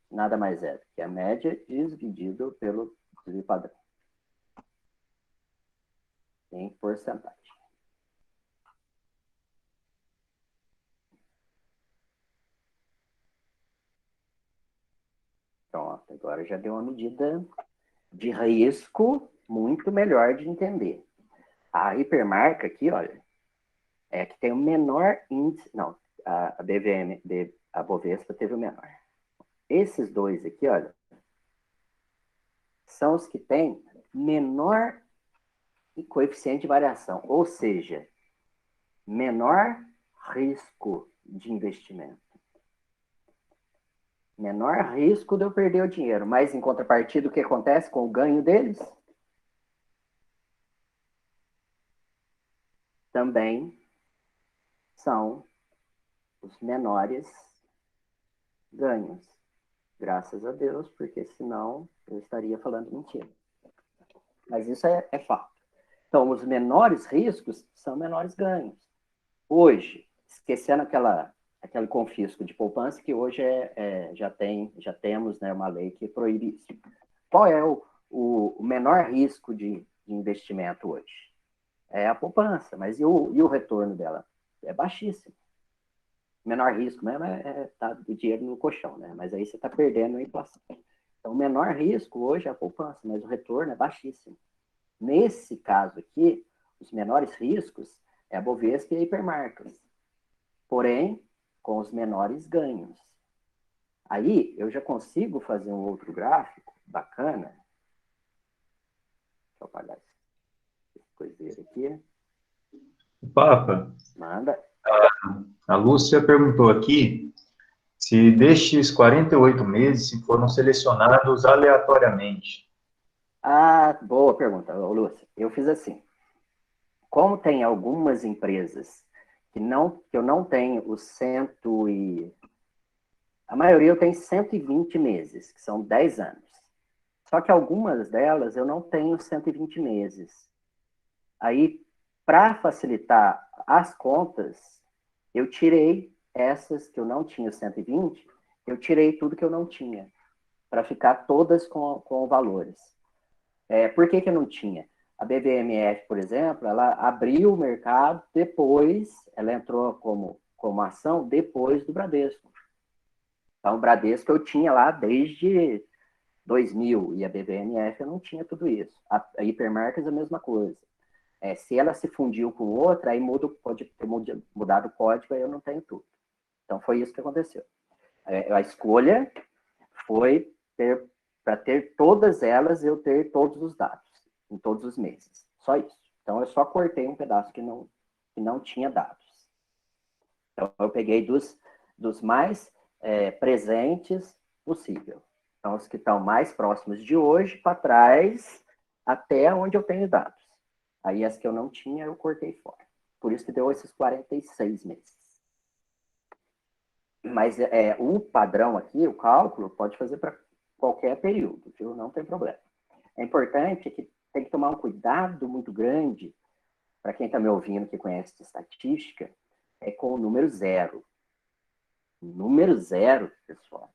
Nada mais é do que a média dividido pelo desvio padrão. Em porcentagem. Pronto, agora já deu uma medida de risco muito melhor de entender. A hipermarca aqui, olha, é que tem o menor índice. Não, a BVM, a Bovespa teve o menor. Esses dois aqui, olha, são os que têm menor coeficiente de variação, ou seja, menor risco de investimento. Menor risco de eu perder o dinheiro, mas em contrapartida, o que acontece com o ganho deles? Também são os menores ganhos. Graças a Deus, porque senão eu estaria falando mentira. Mas isso é fato. Então, os menores riscos são menores ganhos. Hoje, esquecendo aquele confisco de poupança, que hoje já temos, né, uma lei que proíbe isso. Qual é o menor risco de investimento hoje? É a poupança, mas e o retorno dela? É baixíssimo. menor risco mesmo é tá do dinheiro no colchão, né? Mas aí você está perdendo a inflação. Então, o menor risco hoje é a poupança, mas o retorno é baixíssimo. Nesse caso aqui, os menores riscos é a Bovespa e a Hipermarcas. Porém, com os menores ganhos. Aí, eu já consigo fazer um outro gráfico bacana. Deixa eu apagar esse coiseiro aqui. Papa, Manda. a Lúcia perguntou aqui se destes 48 meses se foram selecionados aleatoriamente. Ah, boa pergunta, Lúcia. Eu fiz assim. Como tem algumas empresas que eu não tenho os cento e... A maioria eu tenho 120 meses, que são 10 anos. Só que algumas delas eu não tenho 120 meses. Aí, para facilitar as contas, eu tirei essas que eu não tinha 120, eu tirei tudo que eu não tinha, para ficar todas com valores. Por que eu não tinha? A BBMF, por exemplo, ela abriu o mercado depois, ela entrou como ação depois do Bradesco. Então, o Bradesco eu tinha lá desde 2000 e a BBMF eu não tinha tudo isso. A Hipermarcas é a mesma coisa. Se ela se fundiu com outra, aí pode ter mudado o código, aí eu não tenho tudo. Então, foi isso que aconteceu. A escolha foi para ter todas elas, eu ter todos os dados, em todos os meses. Só isso. Então, eu só cortei um pedaço que não tinha dados. Então, eu peguei dos mais presentes possível. Então, os que estão mais próximos de hoje para trás, até onde eu tenho dados. Aí, as que eu não tinha, eu cortei fora. Por isso que deu esses 46 meses. Mas o padrão aqui, o cálculo, pode fazer para qualquer período, viu? Não tem problema. É importante que tem que tomar um cuidado muito grande, para quem está me ouvindo que conhece de estatística, com o número zero. O número zero, pessoal,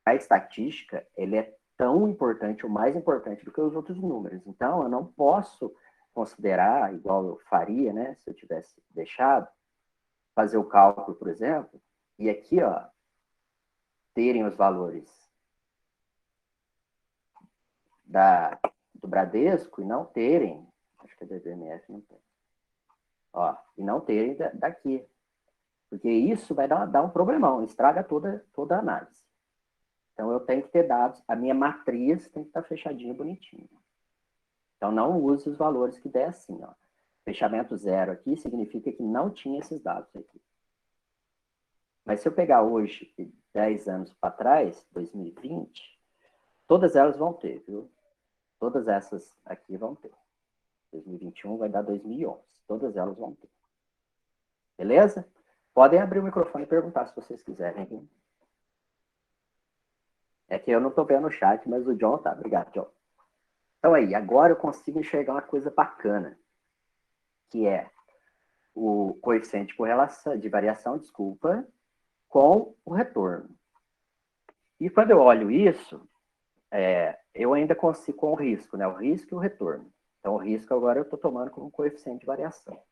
a estatística, ele é tão importante, ou mais importante do que os outros números. Então, eu não posso considerar, igual eu faria, né, se eu tivesse deixado, fazer o cálculo, por exemplo, e aqui, ó, terem os valores do Bradesco e não terem, acho que a BBMF não tem, ó, e não terem daqui. Porque isso vai dar um problemão, estraga toda a análise. Então, eu tenho que ter dados, a minha matriz tem que estar fechadinha, bonitinha. Então, não use os valores que der assim, ó. Fechamento zero aqui significa que não tinha esses dados aqui. Mas se eu pegar hoje, 10 anos para trás, 2020, todas elas vão ter, viu? Todas essas aqui vão ter. 2021 vai dar 2011. Todas elas vão ter. Beleza? Podem abrir o microfone e perguntar se vocês quiserem. Viu? É que eu não estou vendo o chat, mas o John tá. Obrigado, John. Então aí, agora eu consigo enxergar uma coisa bacana, que é o coeficiente de correlação, de variação, desculpa, com o retorno. E quando eu olho isso, eu ainda consigo com o risco, né? O risco e o retorno. Então, o risco agora eu estou tomando como coeficiente de variação.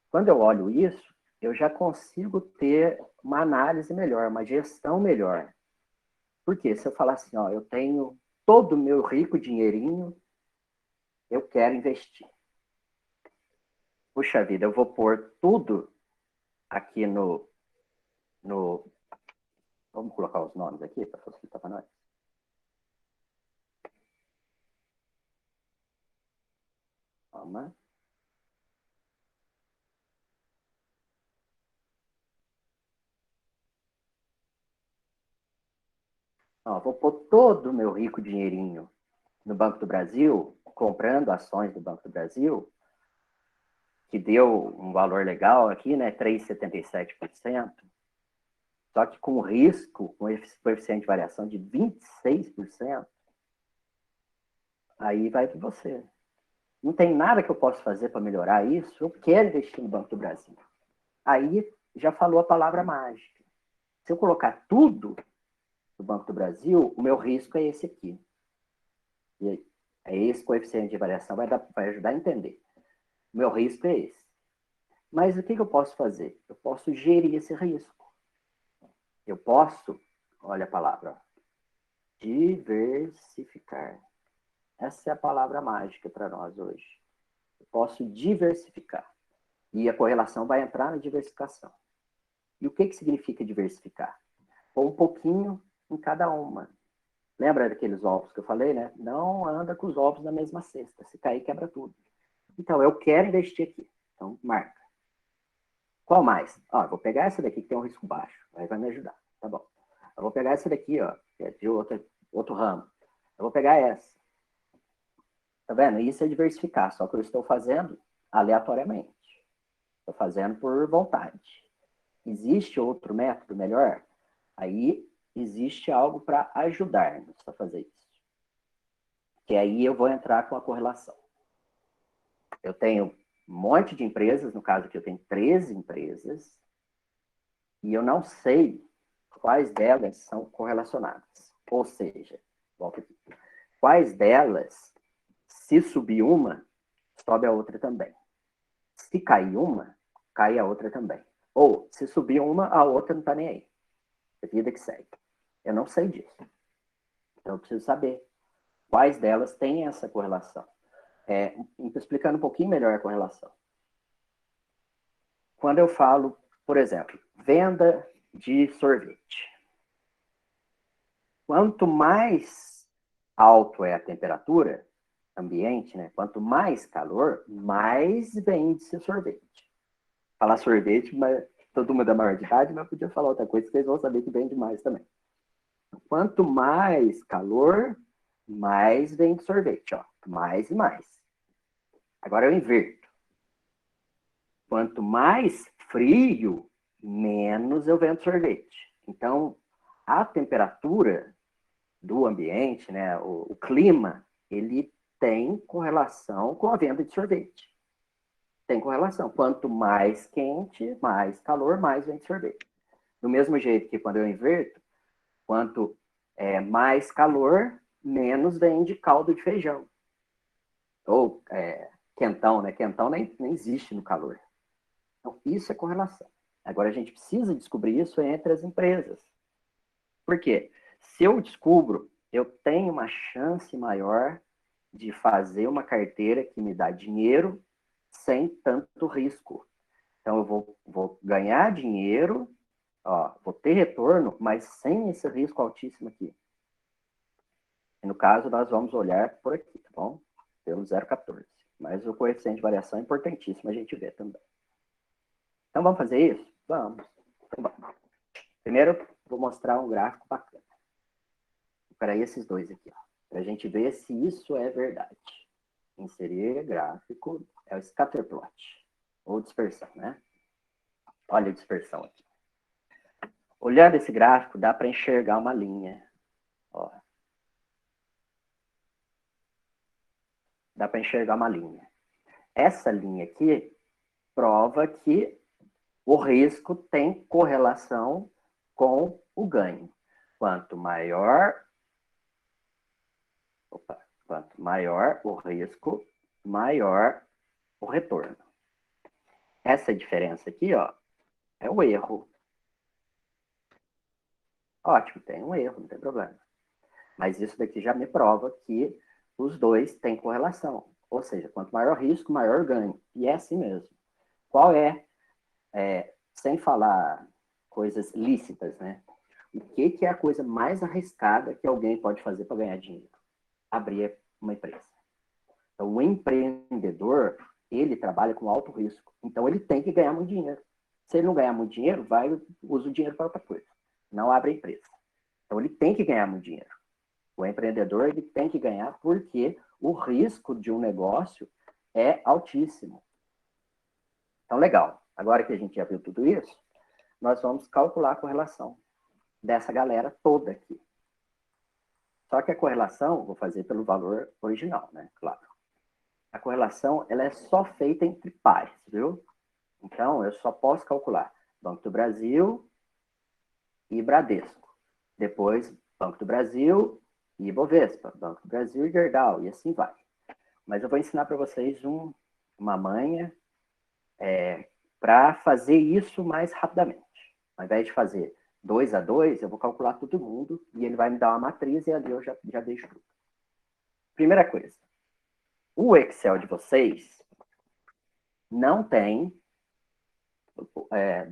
Quando eu olho isso, eu já consigo ter uma análise melhor, uma gestão melhor. Porque se eu falar assim, ó, eu tenho todo o meu rico dinheirinho, eu quero investir. Puxa vida, eu vou pôr tudo aqui no vamos colocar os nomes aqui para facilitar para nós. Calma. Ó, vou pôr todo o meu rico dinheirinho no Banco do Brasil, comprando ações do Banco do Brasil, que deu um valor legal aqui, né? 3,77%. Só que com risco, com esse coeficiente de variação de 26%, aí vai para você. Não tem nada que eu possa fazer para melhorar isso, eu quero investir no Banco do Brasil. Aí já falou a palavra mágica. Se eu colocar tudo no Banco do Brasil, o meu risco é esse aqui. E esse coeficiente de variação vai ajudar a entender. O meu risco é esse. Mas o que eu posso fazer? Eu posso gerir esse risco. Eu posso, olha a palavra, diversificar. Essa é a palavra mágica para nós hoje. Eu posso diversificar. E a correlação vai entrar na diversificação. E o que significa diversificar? Pôr um pouquinho em cada uma. Lembra daqueles ovos que eu falei, né? Não anda com os ovos na mesma cesta. Se cair, quebra tudo. Então, eu quero investir aqui. Então, marca. Qual mais? Ó, vou pegar essa daqui que tem um risco baixo. Aí vai me ajudar. Tá bom. Eu vou pegar essa daqui, ó, que é de outro ramo. Eu vou pegar essa. Tá vendo? Isso é diversificar. Só que eu estou fazendo aleatoriamente. Estou fazendo por vontade. Existe outro método melhor? Aí existe algo para ajudar-nos a fazer isso. Que aí eu vou entrar com a correlação. Eu tenho um monte de empresas, no caso aqui eu tenho 13 empresas, e eu não sei quais delas são correlacionadas. Ou seja, volta aqui. Quais delas, se subir uma, sobe a outra também. Se cair uma, cai a outra também. Ou, se subir uma, a outra não está nem aí. É vida que segue. Eu não sei disso. Então, eu preciso saber quais delas têm essa correlação. Explicando um pouquinho melhor a correlação. Quando eu falo, por exemplo, venda de sorvete. Quanto mais alto é a temperatura ambiente, né? Quanto mais calor, mais vende-se sorvete. Falar sorvete, mas todo mundo é maior de idade, mas podia falar outra coisa, que vocês vão saber que vende mais também. Quanto mais calor, mais vende sorvete, ó. Mais e mais. Agora eu inverto. Quanto mais frio, menos eu vendo sorvete. Então, a temperatura do ambiente, né, o clima, ele tem correlação com a venda de sorvete. Tem correlação. Quanto mais quente, mais calor, mais vende sorvete. Do mesmo jeito que quando eu inverto, quanto mais calor, menos vende caldo de feijão. Ou quentão, né? Quentão nem existe no calor. Então, isso é correlação. Agora, a gente precisa descobrir isso entre as empresas. Por quê? Se eu descubro, eu tenho uma chance maior de fazer uma carteira que me dá dinheiro sem tanto risco. Então, eu vou ganhar dinheiro, ó, vou ter retorno, mas sem esse risco altíssimo aqui. E no caso, nós vamos olhar por aqui, tá bom? Pelo 0,14. Mas o coeficiente de variação é importantíssimo a gente ver também. Então, vamos fazer isso? Vamos. Então, vamos. Primeiro, vou mostrar um gráfico bacana. Para esses dois aqui, para a gente ver se isso é verdade. Inserir gráfico é o scatter plot, ou dispersão, né? Olha a dispersão aqui. Olhando esse gráfico, dá para enxergar uma linha. Ó. Dá para enxergar uma linha. Essa linha aqui prova que o risco tem correlação com o ganho. Quanto maior o risco, maior o retorno. Essa diferença aqui, ó, é o erro. Ótimo, tem um erro, não tem problema. Mas isso daqui já me prova que os dois têm correlação. Ou seja, quanto maior risco, maior ganho. E é assim mesmo. Qual sem falar coisas lícitas, né? O que é a coisa mais arriscada que alguém pode fazer para ganhar dinheiro? Abrir uma empresa. Então, o empreendedor, ele trabalha com alto risco. Então, ele tem que ganhar muito dinheiro. Se ele não ganhar muito dinheiro, usa o dinheiro para outra coisa. Não abre a empresa. Então, ele tem que ganhar muito dinheiro. O empreendedor, ele tem que ganhar porque o risco de um negócio é altíssimo. Então, legal. Agora que a gente já viu tudo isso, nós vamos calcular a correlação dessa galera toda aqui. Só que a correlação, vou fazer pelo valor original, né? Claro. A correlação, ela é só feita entre pares, viu? Então, eu só posso calcular Banco do Brasil e Bradesco. Depois, Banco do Brasil e Ibovespa. Banco do Brasil e Gerdau, e assim vai. Mas eu vou ensinar para vocês uma manha para fazer isso mais rapidamente. Ao invés de fazer 2 a 2, eu vou calcular todo mundo e ele vai me dar uma matriz e ali eu já deixo tudo. Primeira coisa, o Excel de vocês não tem,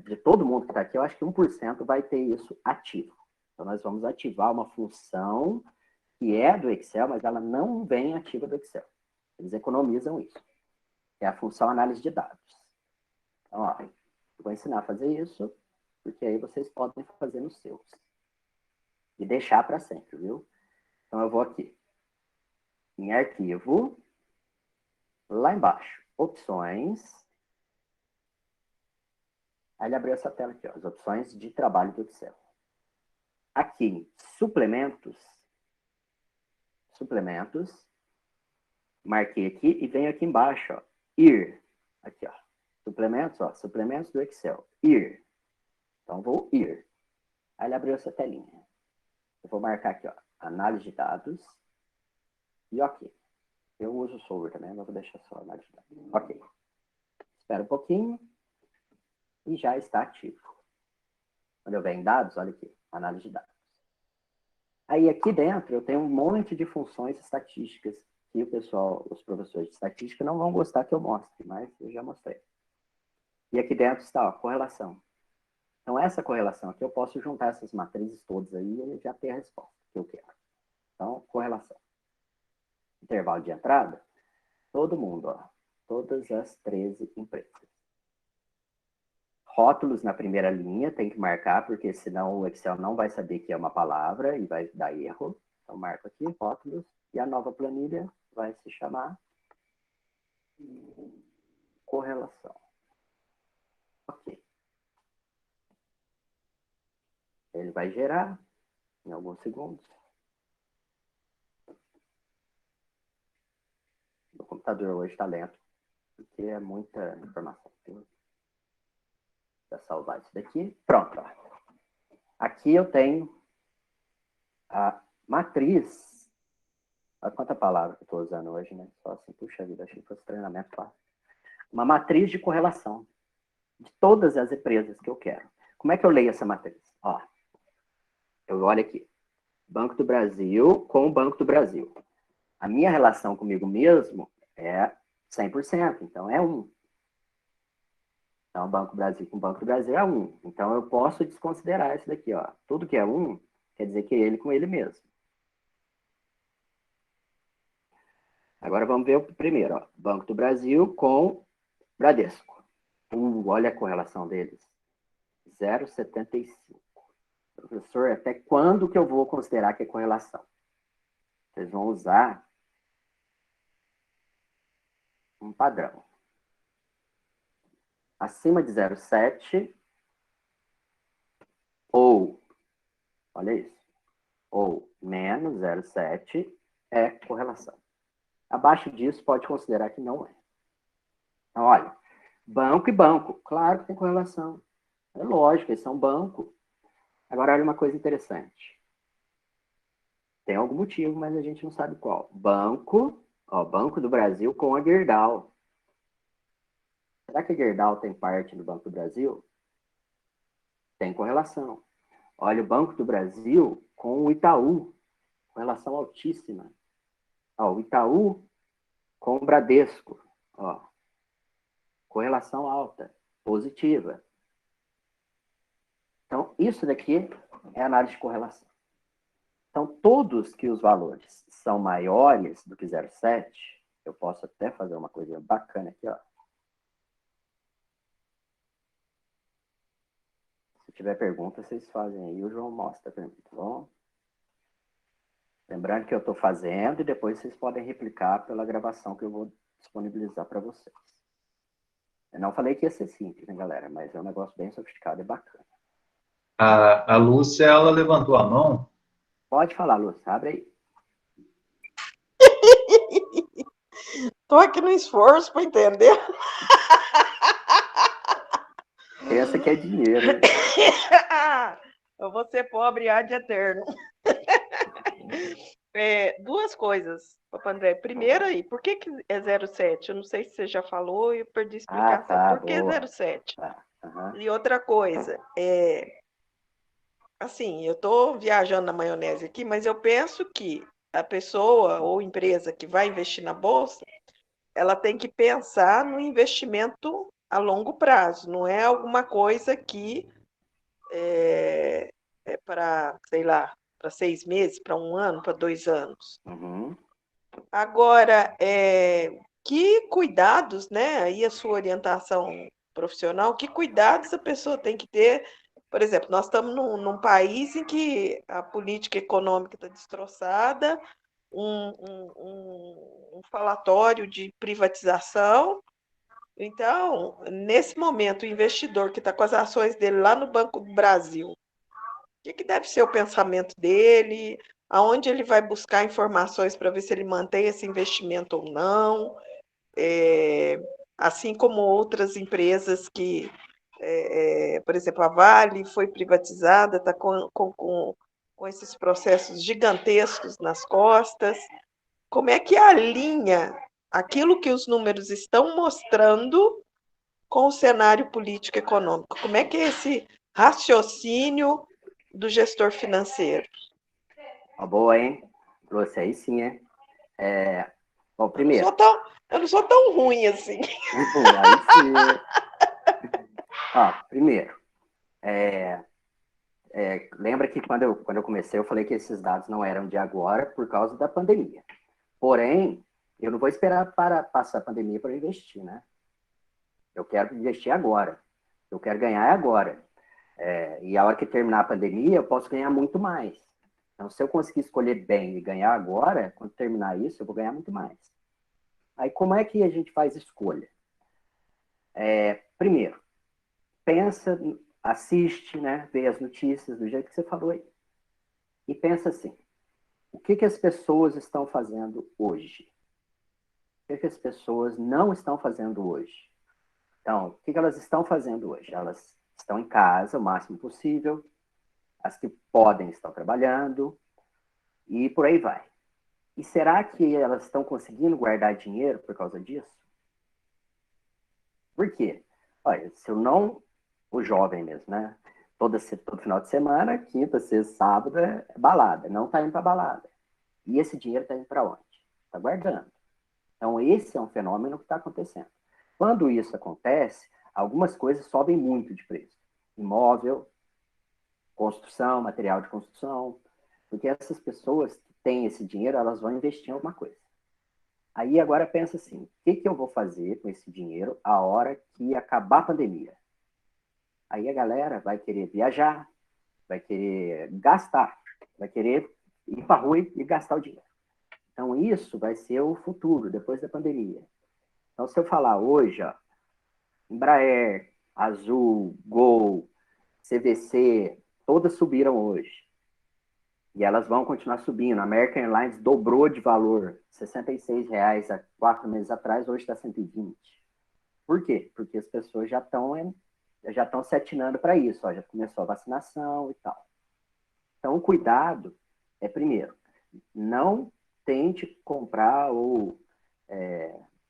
de todo mundo que está aqui, eu acho que 1% vai ter isso ativo. Então, nós vamos ativar uma função que é do Excel, mas ela não vem ativa do Excel. Eles economizam isso. É a função análise de dados. Então, ó, eu vou ensinar a fazer isso, porque aí vocês podem fazer nos seus. E deixar para sempre, viu? Então, eu vou aqui. Em arquivo, lá embaixo, opções. Aí ele abriu essa tela aqui, ó, as opções de trabalho do Excel. Aqui em suplementos, marquei aqui e venho aqui embaixo, ó, ir. Aqui, ó, suplementos do Excel, ir. Então, vou ir. Aí ele abriu essa telinha. Eu vou marcar aqui, ó, análise de dados e ok. Eu uso o Solver também, mas vou deixar só análise de dados. Ok. Espera um pouquinho e já está ativo. Quando eu venho em dados, olha aqui, análise de dados. Aí aqui dentro eu tenho um monte de funções estatísticas que os professores de estatística não vão gostar que eu mostre, mas eu já mostrei. E aqui dentro está, ó, correlação. Então essa correlação aqui eu posso juntar essas matrizes todas aí e já ter a resposta que eu quero. Então, correlação. Intervalo de entrada, todo mundo, ó, todas as 13 empresas. Rótulos na primeira linha, tem que marcar, porque senão o Excel não vai saber que é uma palavra e vai dar erro. Então, marco aqui, rótulos, e a nova planilha vai se chamar correlação. Ok. Ele vai gerar em alguns segundos. O computador hoje está lento, porque é muita informação. Vou salvar isso daqui. Pronto. Aqui eu tenho a matriz. Olha quanta palavra que eu estou usando hoje, né? Só assim, puxa vida, achei que fosse treinamento fácil. Uma matriz de correlação de todas as empresas que eu quero. Como é que eu leio essa matriz? Ó, eu olho aqui. Banco do Brasil com o Banco do Brasil. A minha relação comigo mesmo é 100%, então é 1. Então, Banco do Brasil com o Banco do Brasil é 1. Então, eu posso desconsiderar isso daqui, ó. Tudo que é 1, quer dizer que é ele com ele mesmo. Agora, vamos ver o primeiro, ó. Banco do Brasil com Bradesco. Olha a correlação deles. 0,75. Professor, até quando que eu vou considerar que é correlação? Vocês vão usar um padrão. Acima de 0,7 ou, olha isso, ou menos 0,7 é correlação. Abaixo disso, pode considerar que não é. Então, olha, banco e banco, claro que tem correlação. É lógico, eles são banco. Agora, olha uma coisa interessante. Tem algum motivo, mas a gente não sabe qual. Banco, ó, Banco do Brasil com a Gerdau. Será que a Gerdau tem parte no Banco do Brasil? Tem correlação. Olha, o Banco do Brasil com o Itaú. Correlação altíssima. Ó, o Itaú com o Bradesco. Ó, correlação alta, positiva. Então, isso daqui é análise de correlação. Então, todos que os valores são maiores do que 0,7, eu posso até fazer uma coisa bacana aqui, ó. Se tiver pergunta, vocês fazem aí, o João mostra para mim, tá bom? Lembrando que eu estou fazendo e depois vocês podem replicar pela gravação que eu vou disponibilizar para vocês. Eu não falei que ia ser simples, né, galera? Mas é um negócio bem sofisticado e bacana. A Lúcia, ela levantou a mão. Pode falar, Lúcia, abre aí. Estou aqui no esforço para entender. Essa que é dinheiro. Eu vou ser pobre ad eterno. Duas coisas, Papai André. Primeiro aí, por que é 07? Eu não sei se você já falou e eu perdi a explicação. Tá, Por que boa. 07? Tá. Uhum. E outra coisa, assim, eu estou viajando na maionese aqui, mas eu penso que a pessoa ou empresa que vai investir na bolsa, ela tem que pensar no investimento a longo prazo, não é alguma coisa que é para, sei lá, para 6 meses, para um ano, para 2 anos. Uhum. Agora, que cuidados, né? Aí a sua orientação profissional, que cuidados a pessoa tem que ter? Por exemplo, nós estamos num país em que a política econômica está destroçada, um falatório de privatização. Então, nesse momento, o investidor que está com as ações dele lá no Banco do Brasil, que deve ser o pensamento dele, aonde ele vai buscar informações para ver se ele mantém esse investimento ou não, assim como outras empresas que, por exemplo, a Vale foi privatizada, está com esses processos gigantescos nas costas. Como é que alinha aquilo que os números estão mostrando com o cenário político econômico? Como é que é esse raciocínio do gestor financeiro? Ó, boa, hein? Trouxe aí sim, hein? Bom, Eu não primeiro, sou tão, eu não sou tão ruim assim. aí sim. Ó, primeiro, lembra que quando eu comecei, eu falei que esses dados não eram de agora por causa da pandemia. Porém, eu não vou esperar para passar a pandemia para investir, né? Eu quero investir agora. Eu quero ganhar agora. E a hora que terminar a pandemia, eu posso ganhar muito mais. Então, se eu conseguir escolher bem e ganhar agora, quando terminar isso, eu vou ganhar muito mais. Aí, como é que a gente faz escolha? Primeiro, pensa, assiste, né? Vê as notícias do jeito que você falou aí. E pensa assim, o que as pessoas estão fazendo hoje? O que as pessoas não estão fazendo hoje? Então, o que elas estão fazendo hoje? Elas estão em casa o máximo possível, as que podem estão trabalhando, e por aí vai. E será que elas estão conseguindo guardar dinheiro por causa disso? Por quê? Olha, se eu não, o jovem mesmo, né? Todo final de semana, quinta, sexta, sábado, é balada. Não está indo para balada. E esse dinheiro está indo para onde? Está guardando. Então, esse é um fenômeno que está acontecendo. Quando isso acontece, algumas coisas sobem muito de preço. Imóvel, construção, material de construção, porque essas pessoas que têm esse dinheiro, elas vão investir em alguma coisa. Aí agora pensa assim, o que eu vou fazer com esse dinheiro a hora que acabar a pandemia? Aí a galera vai querer viajar, vai querer gastar, vai querer ir para a rua e gastar o dinheiro. Então isso vai ser o futuro, depois da pandemia. Então se eu falar hoje, ó, Embraer, Azul, Gol, CVC, todas subiram hoje. E elas vão continuar subindo. A American Airlines dobrou de valor. R$ 66 há 4 meses atrás, hoje está 120. Por quê? Porque as pessoas já estão se atinando para isso. Ó, já começou a vacinação e tal. Então, o cuidado é, primeiro, não tente comprar ou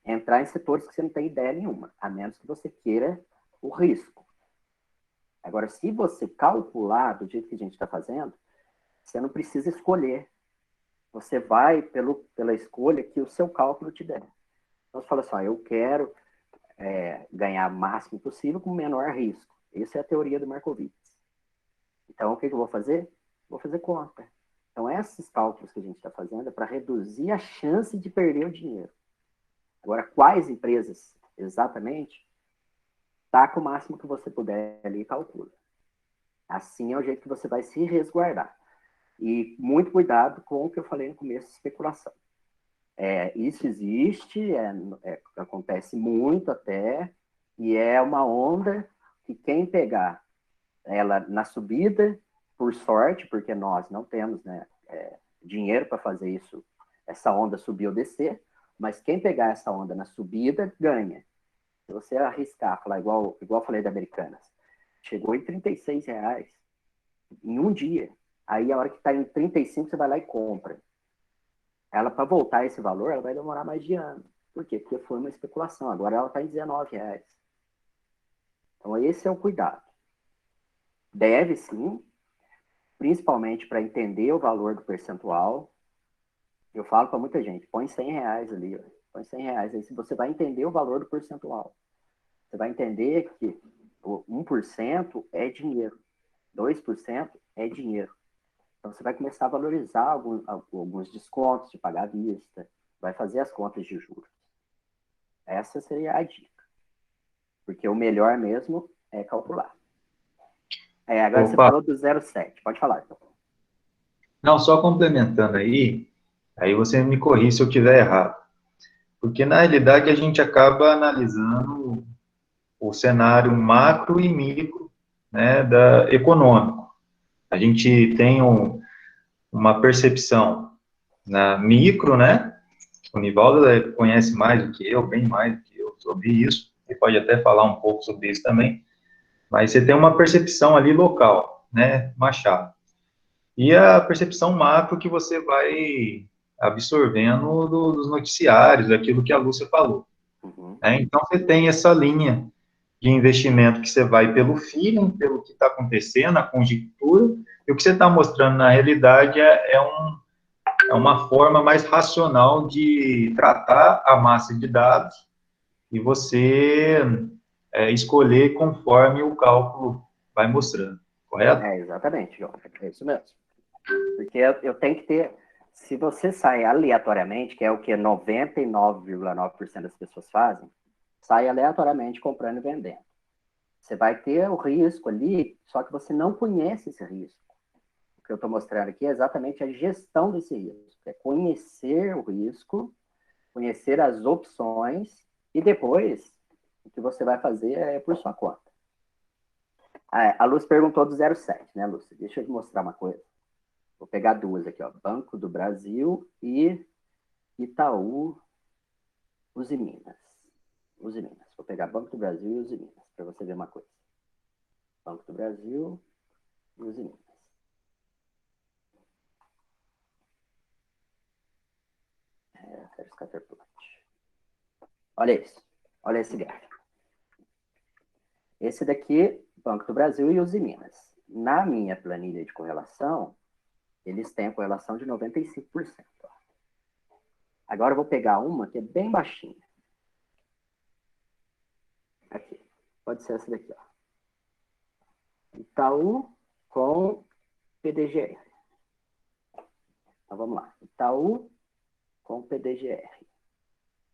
entrar em setores que você não tem ideia nenhuma, a menos que você queira o risco. Agora, se você calcular do jeito que a gente está fazendo, você não precisa escolher. Você vai pela escolha que o seu cálculo te der. Então, você fala assim, eu quero ganhar o máximo possível com o menor risco. Essa é a teoria do Markowitz. Então, o que eu vou fazer? Vou fazer conta. Então, esses cálculos que a gente está fazendo é para reduzir a chance de perder o dinheiro. Agora, quais empresas exatamente? Taca o máximo que você puder ali e calcula. Assim é o jeito que você vai se resguardar. E muito cuidado com o que eu falei no começo, especulação. Isso existe, acontece muito até, e é uma onda que quem pegar ela na subida, por sorte, porque nós não temos, né, dinheiro para fazer isso, essa onda subir ou descer, mas quem pegar essa onda na subida, ganha. Se você arriscar, falar igual eu falei da Americanas, chegou em R$ 36 em um dia. Aí a hora que está em 35, você vai lá e compra. ela para voltar a esse valor, ela vai demorar mais de ano. Por quê? Porque foi uma especulação. Agora ela está em R$19. Então, esse é o cuidado. Deve, sim, principalmente para entender o valor do percentual. Eu falo para muita gente, põe R$100 ali, ó. Põe R$100 aí, se você vai entender o valor do percentual. Você vai entender que o 1% é dinheiro, 2% é dinheiro. Então, você vai começar a valorizar alguns descontos de pagar à vista, vai fazer as contas de juros. Essa seria a dica. Porque o melhor mesmo é calcular. Agora Opa. você falou do 0,7. Pode falar, então. Não, só complementando aí você me corrige se eu estiver errado. Porque, na realidade, a gente acaba analisando o cenário macro e micro, né, econômico. A gente tem uma percepção na micro, né? O Nivaldo conhece mais do que eu, bem mais do que eu, sobre isso. Ele pode até falar um pouco sobre isso também. Mas você tem uma percepção ali local, né, Machado? E a percepção macro que você vai absorvendo dos noticiários, daquilo que a Lúcia falou. Né? Então, você tem essa linha de investimento que você vai pelo feeling, pelo que está acontecendo, a conjectura, e o que você está mostrando na realidade é uma forma mais racional de tratar a massa de dados e você escolher conforme o cálculo vai mostrando, correto? Exatamente, João. É isso mesmo. Porque eu tenho que ter... Se você sai aleatoriamente, que é o que 99,9% das pessoas fazem, sai aleatoriamente comprando e vendendo. Você vai ter o risco ali, só que você não conhece esse risco. O que eu estou mostrando aqui é exatamente a gestão desse risco. É conhecer o risco, conhecer as opções e depois o que você vai fazer é por sua conta. A Lúcia perguntou do 0,7, né, Lúcia? Deixa eu te mostrar uma coisa. Vou pegar duas aqui, ó. Banco do Brasil e Itaú Usiminas. Usiminas. Vou pegar Banco do Brasil e Usiminas, para você ver uma coisa. Banco do Brasil e Usiminas. Olha isso. Olha esse gráfico. Esse daqui, Banco do Brasil e Usiminas. Na minha planilha de correlação, eles têm a correlação de 95%. Ó. Agora eu vou pegar uma que é bem baixinha. Aqui. Pode ser essa daqui, ó. Itaú com PDGR. Então vamos lá. Itaú com PDGR.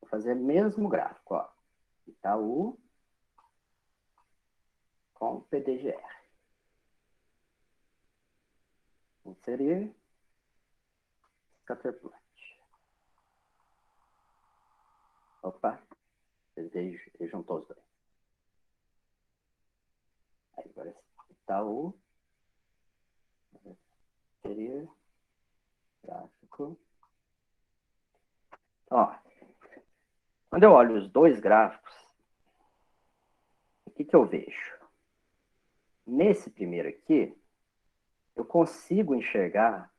Vou fazer o mesmo gráfico, ó. Itaú com PDGR. Inserir. Scatterplot. Opa. Ele juntou os dois. Aí agora Itaú. Inserir. Gráfico. Ó. Quando eu olho os dois gráficos, o que eu vejo? Nesse primeiro aqui, eu consigo enxergar,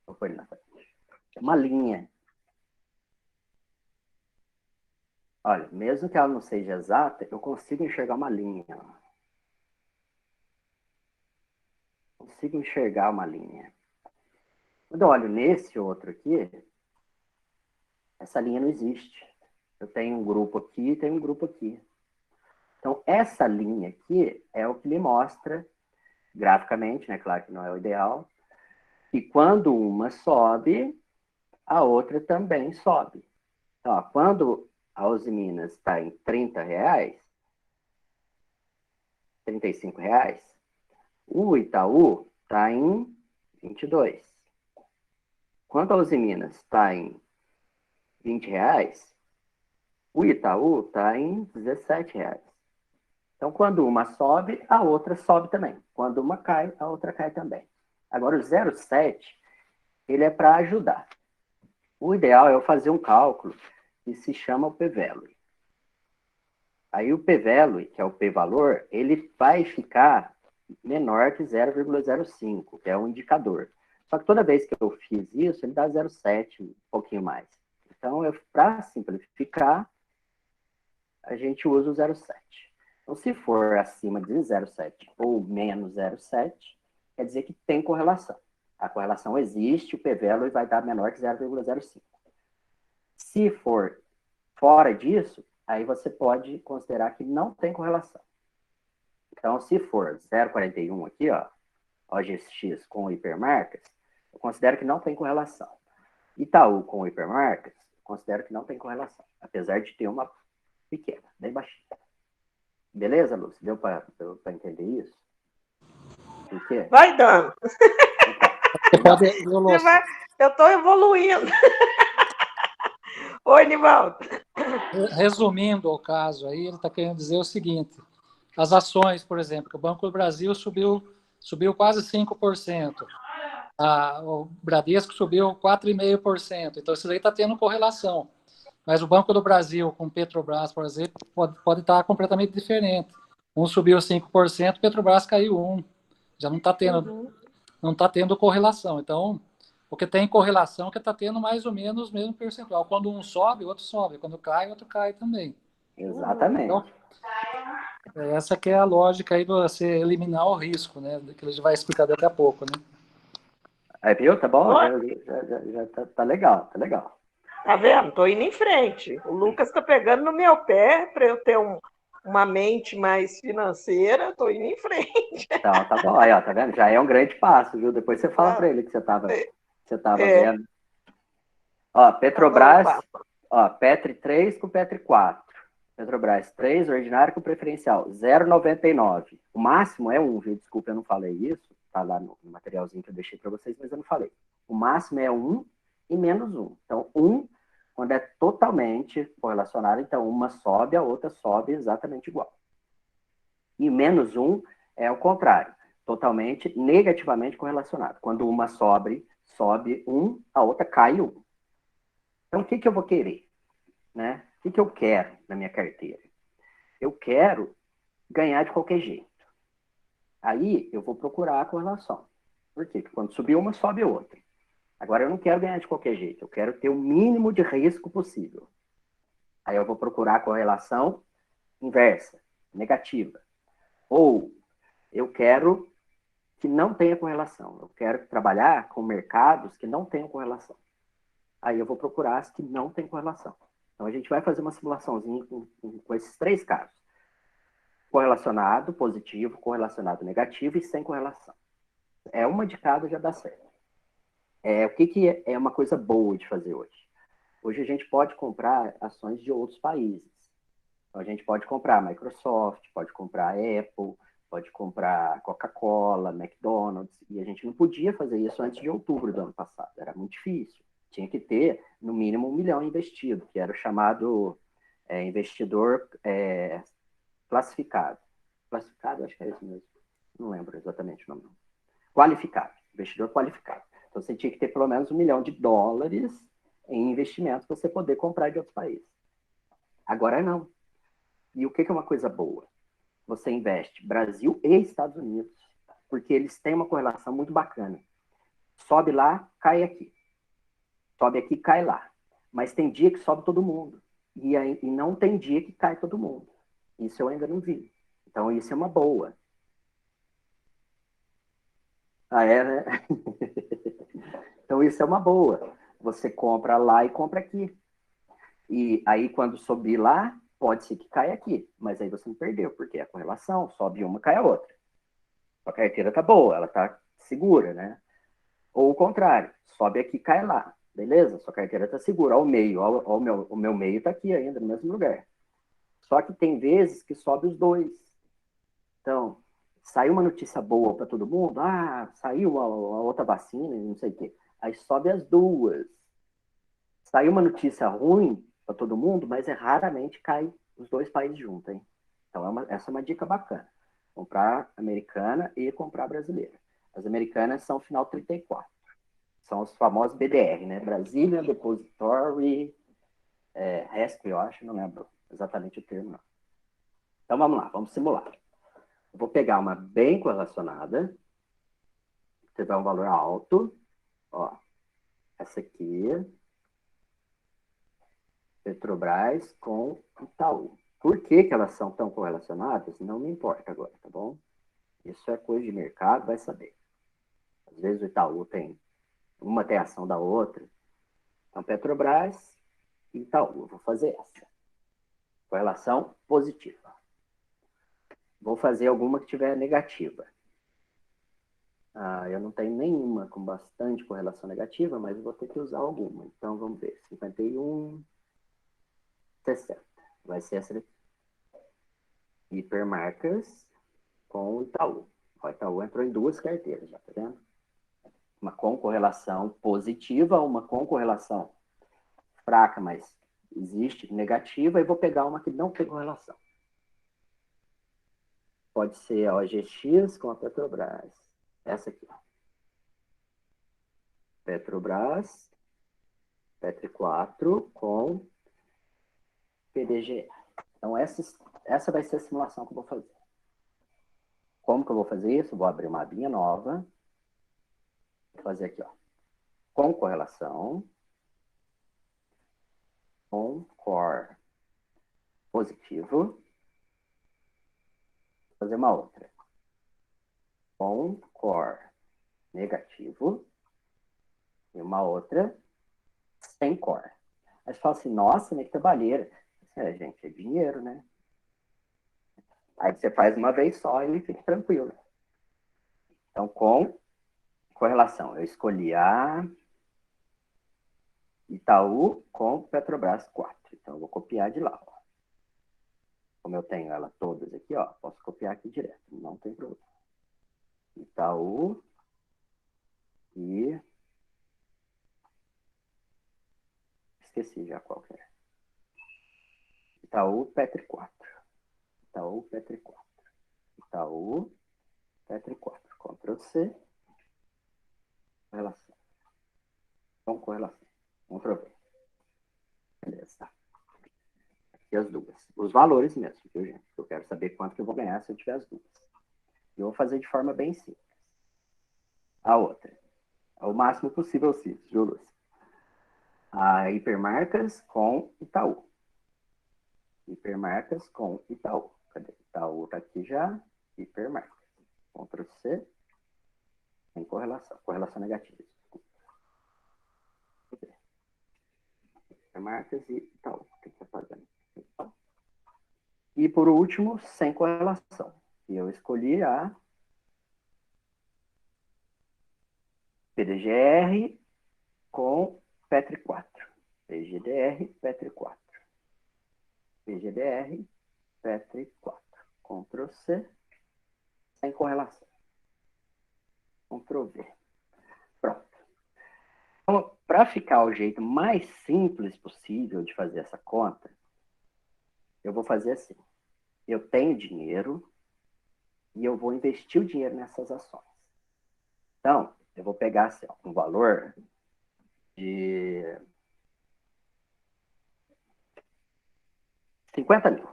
vou pôr ele na frente, uma linha. Olha, mesmo que ela não seja exata, eu consigo enxergar uma linha. Consigo enxergar uma linha. Quando eu olho nesse outro aqui, essa linha não existe. Eu tenho um grupo aqui e tenho um grupo aqui. Então, essa linha aqui é o que me mostra, graficamente, né? Claro que não é o ideal, e quando uma sobe, a outra também sobe. Então, ó, quando a Usiminas está em R$30, R$35, o Itaú está em 22. Quando a Usiminas está em R$20, o Itaú está em R$17. Então, quando uma sobe, a outra sobe também. Quando uma cai, a outra cai também. Agora, o 0,7, ele é para ajudar. O ideal é eu fazer um cálculo que se chama o p-value. Aí o p-value, que é o p-valor, ele vai ficar menor que 0,05, que é um indicador. Só que toda vez que eu fiz isso, ele dá 0,7, um pouquinho mais. Então, para simplificar, a gente usa o 0,7. Então, se for acima de 0,7 ou menos 0,7, quer dizer que tem correlação. A correlação existe, o p-value vai dar menor que 0,05. Se for fora disso, aí você pode considerar que não tem correlação. Então, se for 0,41 aqui, ó, OGX com hipermarcas, eu considero que não tem correlação. Itaú com hipermarcas, eu considero que não tem correlação, apesar de ter uma pequena, bem baixinha. Beleza, Lúcia? Deu para entender isso? Por quê? Vai dando. Eu estou evoluindo. Oi, Nivaldo. Resumindo o caso aí, ele está querendo dizer o seguinte: as ações, por exemplo, que o Banco do Brasil subiu quase 5%, o Bradesco subiu 4,5%, então isso aí está tendo correlação. Mas o Banco do Brasil com Petrobras, por exemplo, pode estar completamente diferente. Um subiu 5%, Petrobras caiu 1%. Já não está tendo, não tá tendo correlação. Então, o que tem correlação é que está tendo mais ou menos o mesmo percentual. Quando um sobe, o outro sobe. Quando cai, o outro cai também. Exatamente. Então, essa que é a lógica aí de você eliminar o risco, né? Que a gente vai explicar daqui a pouco, né? Aí, viu? Tá bom? Já tá legal, tá legal. Tá vendo? Tô indo em frente. O Lucas tá pegando no meu pé para eu ter uma mente mais financeira. Tô indo em frente. Então, tá bom. Aí, ó, tá vendo? Já é um grande passo, viu? Depois você fala para ele que você tava vendo. Ó, Petrobras, ó, Petri 3 com Petri 4. Petrobras 3, ordinário com preferencial, 0,99. O máximo é 1, viu? Desculpa, eu não falei isso. Tá lá no materialzinho que eu deixei para vocês, mas eu não falei. O máximo é 1 e menos 1. Então, 1, quando é totalmente correlacionado, então uma sobe, a outra sobe exatamente igual. E menos 1 é o contrário, totalmente negativamente correlacionado. Quando uma sobe 1, a outra cai 1. Então, o que eu vou querer? Né? O que eu quero na minha carteira? Eu quero ganhar de qualquer jeito. Aí, eu vou procurar a correlação. Por quê? Porque quando subir uma, sobe outra. Agora, eu não quero ganhar de qualquer jeito. Eu quero ter o mínimo de risco possível. Aí, eu vou procurar a correlação inversa, negativa. Ou, eu quero que não tenha correlação. Eu quero trabalhar com mercados que não tenham correlação. Aí, eu vou procurar as que não têm correlação. Então, a gente vai fazer uma simulaçãozinha com esses 3 casos. Correlacionado positivo, correlacionado negativo e sem correlação. É uma de cada, já dá certo. O que é uma coisa boa de fazer hoje? Hoje a gente pode comprar ações de outros países. Então, a gente pode comprar Microsoft, pode comprar Apple, pode comprar Coca-Cola, McDonald's, e a gente não podia fazer isso antes de outubro do ano passado. Era muito difícil. Tinha que ter, no mínimo, 1 milhão investido, que era o chamado investidor classificado. Classificado, acho que é isso mesmo. Não lembro exatamente o nome. Qualificado. Investidor qualificado. Então, você tinha que ter pelo menos $1 milhão em investimentos para você poder comprar de outros países. Agora não. E o que é uma coisa boa? Você investe Brasil e Estados Unidos, porque eles têm uma correlação muito bacana. Sobe lá, cai aqui. Sobe aqui, cai lá. Mas tem dia que sobe todo mundo. E não tem dia que cai todo mundo. Isso eu ainda não vi. Então, isso é uma boa. Né? Então, isso é uma boa. Você compra lá e compra aqui. E aí, quando subir lá, pode ser que caia aqui. Mas aí você não perdeu, porque a correlação sobe uma, cai a outra. A carteira tá boa, ela tá segura, né? Ou o contrário, sobe aqui, cai lá. Beleza? Sua carteira tá segura. Ao meio, o meu meio tá aqui ainda, no mesmo lugar. Só que tem vezes que sobe os dois. Então, saiu uma notícia boa para todo mundo, saiu a outra vacina, não sei o quê. Aí sobe as duas. Saiu uma notícia ruim para todo mundo, mas raramente cai os 2 países juntos, hein? Então, essa é uma dica bacana. Comprar americana e comprar brasileira. As americanas são final 34. São os famosos BDR, né? Brazilian Depository RESP, eu acho, não lembro exatamente o termo, não. Então, vamos lá, vamos simular. Eu vou pegar uma bem correlacionada, que tiver um valor alto, Ó, essa aqui, Petrobras com Itaú. Por que que elas são tão correlacionadas? Não me importa agora, tá bom? Isso é coisa de mercado, vai saber. Às vezes o Itaú tem, uma tem ação da outra. Então, Petrobras e Itaú. Eu vou fazer essa. Correlação positiva. Vou fazer alguma que tiver negativa. Eu não tenho nenhuma com bastante correlação negativa, mas vou ter que usar alguma. Então, vamos ver. 51, 60. Vai ser essa daqui. Hipermarcas com o Itaú. O Itaú entrou em duas carteiras, já tá vendo? Uma com correlação positiva, uma com correlação fraca, mas existe negativa, e vou pegar uma que não tem correlação. Pode ser a OGX com a Petrobras. Essa aqui, ó. Petrobras, Petri 4 com PDG. Então, essa vai ser a simulação que eu vou fazer. Como que eu vou fazer isso? Vou abrir uma abinha nova. Vou fazer aqui, ó. Com correlação. Com core positivo. Vou fazer uma outra. Com core negativo. E uma outra sem core. Aí você fala assim, nossa, né, que trabalheira. Gente, é dinheiro, né? Aí você faz uma vez só e fica tranquilo. Então, com correlação, eu escolhi a Itaú com Petrobras 4. Então, eu vou copiar de lá. Ó. Como eu tenho ela todas aqui, ó, posso copiar aqui direto. Não tem problema. Itaú e... Esqueci já qual que é. Itaú, Petri 4. Itaú, Petri 4. Itaú, Petri 4. Ctrl C. Correlação. Com correlação. Ctrl V. Beleza. Aqui as duas. Os valores mesmo, viu, gente? Eu quero saber quanto que eu vou ganhar se eu tiver as duas. Eu vou fazer de forma bem simples. A outra. O máximo possível simples, viu, Lúcia? A Hipermarcas com Itaú. Hipermarcas com Itaú. Cadê? Itaú tá aqui já. Hipermarcas. Ctrl C. Tem correlação. Correlação negativa. Hipermarcas e Itaú. O que está fazendo? E por último, sem correlação. E eu escolhi a PDGR com Petri 4. PGDR, Petri 4. PGDR, Petri 4. Ctrl C, sem correlação. Ctrl V. Pronto. Então, para ficar o jeito mais simples possível de fazer essa conta, eu vou fazer assim. Eu tenho dinheiro e eu vou investir o dinheiro nessas ações. Então, eu vou pegar assim, ó, um valor de 50 mil.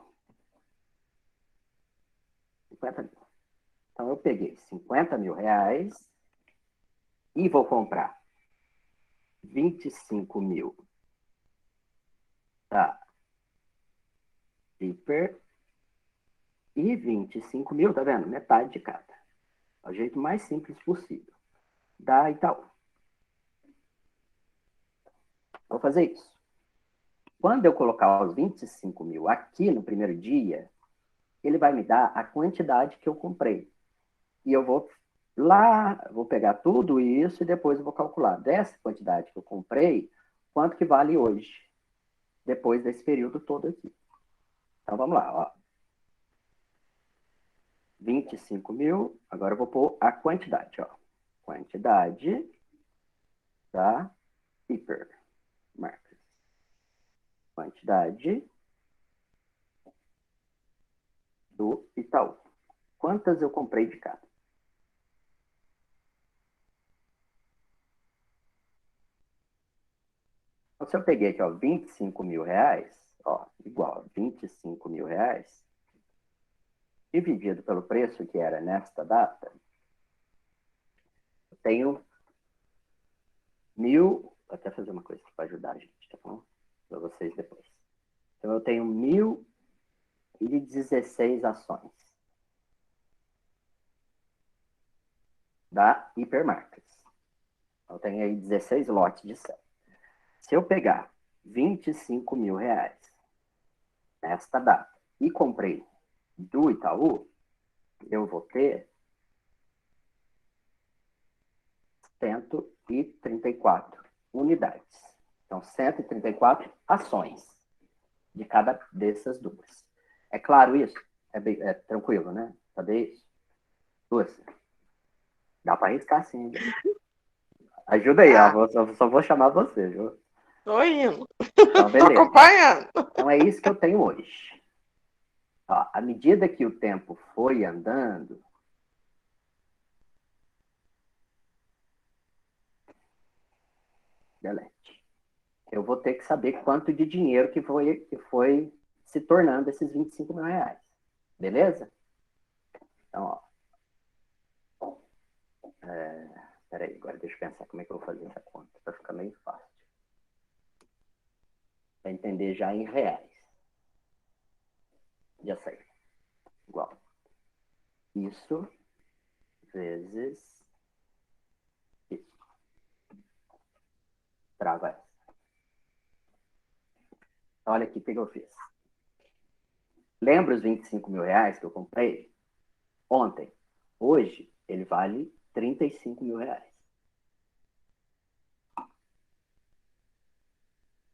50 mil. Então, eu peguei 50 mil reais e vou comprar 25 mil da Hiper e 25 mil, tá vendo? Metade de cada. É o jeito mais simples possível. Da Itaú. Vou fazer isso. Quando eu colocar os 25 mil aqui no primeiro dia, ele vai me dar a quantidade que eu comprei. E eu vou lá, vou pegar tudo isso e depois eu vou calcular dessa quantidade que eu comprei, quanto que vale hoje, depois desse período todo aqui. Então, vamos lá, ó. 25 mil, agora eu vou pôr a quantidade, ó. Quantidade da Hipermarcas. Quantidade do Itaú. Quantas eu comprei de cada? Então, se eu peguei aqui, ó, 25 mil reais, ó, igual a 25 mil reais, dividido pelo preço que era nesta data, eu tenho vou até fazer uma coisa para ajudar a gente, tá bom? Para vocês depois. Então, eu tenho 1.016 ações da Hipermarcas. Eu tenho aí 16 lotes de céu. Se eu pegar 25 mil reais nesta data e comprei do Itaú, eu vou ter 134 unidades. Então, 134 ações de cada dessas duas. É claro isso? É tranquilo, né? Saber isso? Duas. Dá para arriscar sim. Ajuda aí, só vou chamar você, viu? Tô indo. Então, beleza. Tô acompanhando. Então, é isso que eu tenho hoje. Ó, à medida que o tempo foi andando, delete. Eu vou ter que saber quanto de dinheiro que foi se tornando esses 25 mil reais. Beleza? Então, ó. Peraí, agora deixa eu pensar como é que eu vou fazer essa conta, para ficar meio fácil. Para entender já em reais. Já sei. Igual. Isso vezes isso. Trava essa. Olha aqui o que eu fiz. Lembra os 25 mil reais que eu comprei ontem? Hoje, ele vale 35 mil reais.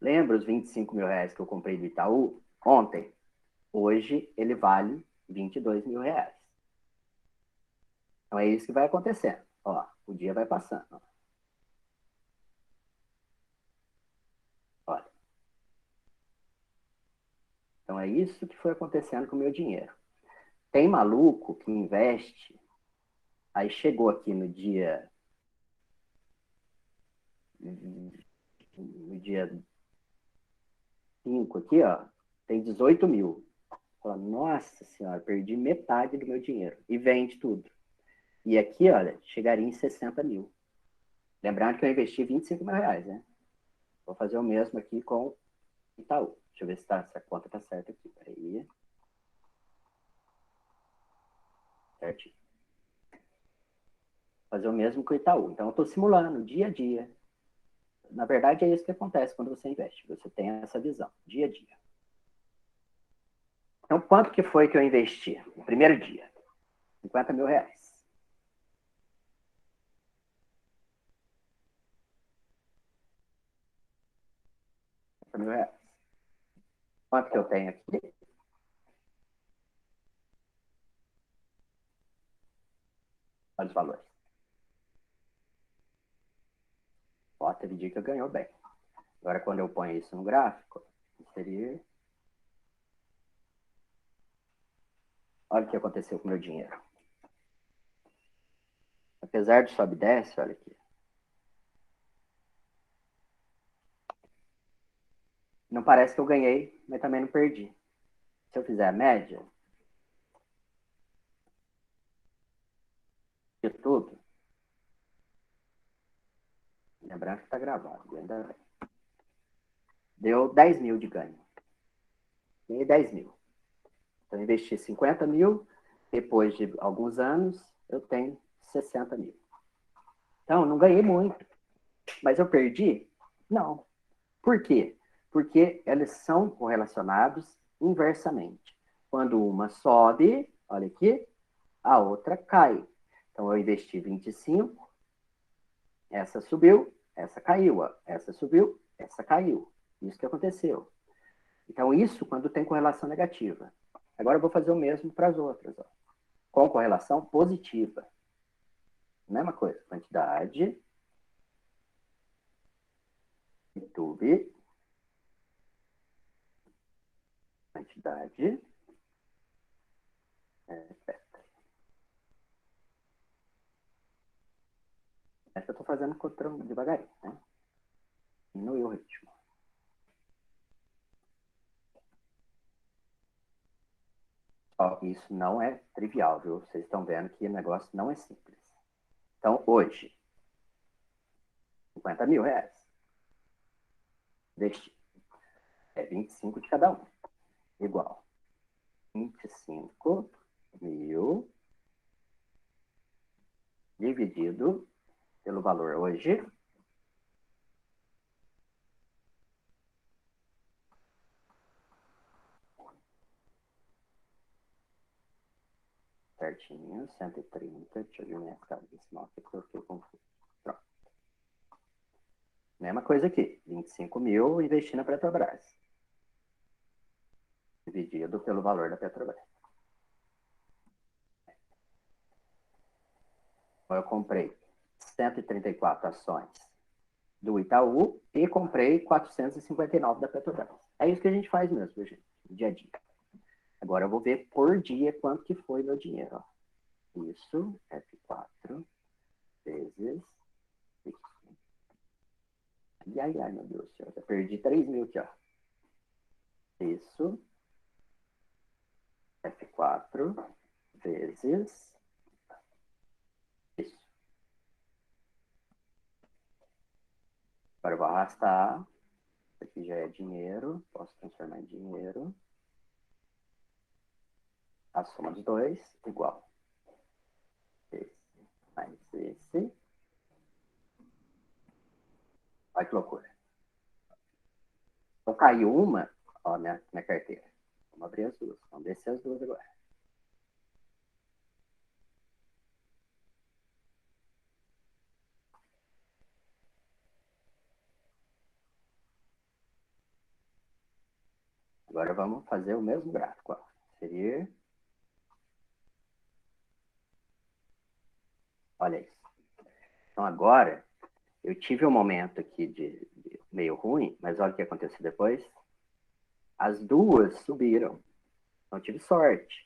Lembra os 25 mil reais que eu comprei do Itaú ontem? Hoje, ele vale 22 mil reais. Então, é isso que vai acontecendo. Ó, o dia vai passando. Ó. Olha. Então, é isso que foi acontecendo com o meu dinheiro. Tem maluco que investe, aí chegou aqui no dia 5 aqui, ó, tem 18 mil. Fala, nossa senhora, perdi metade do meu dinheiro. E vende tudo. E aqui, olha, chegaria em 60 mil. Lembrando que eu investi 25 mil reais, né? Vou fazer o mesmo aqui com Itaú. Deixa eu ver se a conta tá certa aqui. Peraí. Certinho. Fazer o mesmo com o Itaú. Então, eu estou simulando dia a dia. Na verdade, é isso que acontece quando você investe. Você tem essa visão, dia a dia. Então, quanto que foi que eu investi no primeiro dia? 50 mil reais. 50 mil reais. Quanto que eu tenho aqui? Olha os valores. Ó, teve dia que ganhou bem. Agora, quando eu ponho isso no gráfico, seria... Olha o que aconteceu com o meu dinheiro. Apesar de sobe e desce, olha aqui. Não parece que eu ganhei, mas também não perdi. Se eu fizer a média de tudo, lembrando que está gravado, ainda bem. Deu 10 mil de ganho. Ganhei 10 mil. Então, eu investi 50 mil, depois de alguns anos, eu tenho 60 mil. Então, não ganhei muito. Mas eu perdi? Não. Por quê? Porque eles são correlacionados inversamente. Quando uma sobe, olha aqui, a outra cai. Então, eu investi 25, essa subiu, essa caiu. Ó. Essa subiu, essa caiu. Isso que aconteceu. Então, isso quando tem correlação negativa. Agora eu vou fazer o mesmo para as outras. Ó. Com correlação positiva. Mesma coisa. Quantidade. YouTube. Quantidade. Essa eu estou fazendo devagarinho, né? Diminuiu o ritmo. Ó, isso não é trivial, viu? Vocês estão vendo que o negócio não é simples. Então, hoje, 50 mil reais. É 25 de cada um. Igual. 25 mil dividido pelo valor hoje. Certinho, 130. Deixa eu ver minha escala decimal aqui, porque eu fiquei confuso. Pronto. Mesma coisa aqui. 25 mil investi na Petrobras. Dividido pelo valor da Petrobras. Então, eu comprei 134 ações do Itaú e comprei 459 da Petrobras. É isso que a gente faz mesmo, gente, dia a dia. Agora eu vou ver por dia quanto que foi meu dinheiro. Ó. Isso, F4 vezes... Ai, meu Deus do céu. Eu perdi 3 mil aqui, ó. Isso, F4 vezes... Isso. Agora eu vou arrastar. Isso aqui já é dinheiro. Posso transformar em dinheiro. A soma dos dois, igual. Esse mais esse. Olha que loucura. Então caiu uma, ó, minha carteira. Vamos abrir as duas. Vamos descer as duas agora. Agora vamos fazer o mesmo gráfico. Ó. Inserir. Olha isso. Então agora, eu tive um momento aqui de meio ruim, mas olha o que aconteceu depois. As duas subiram. Então tive sorte.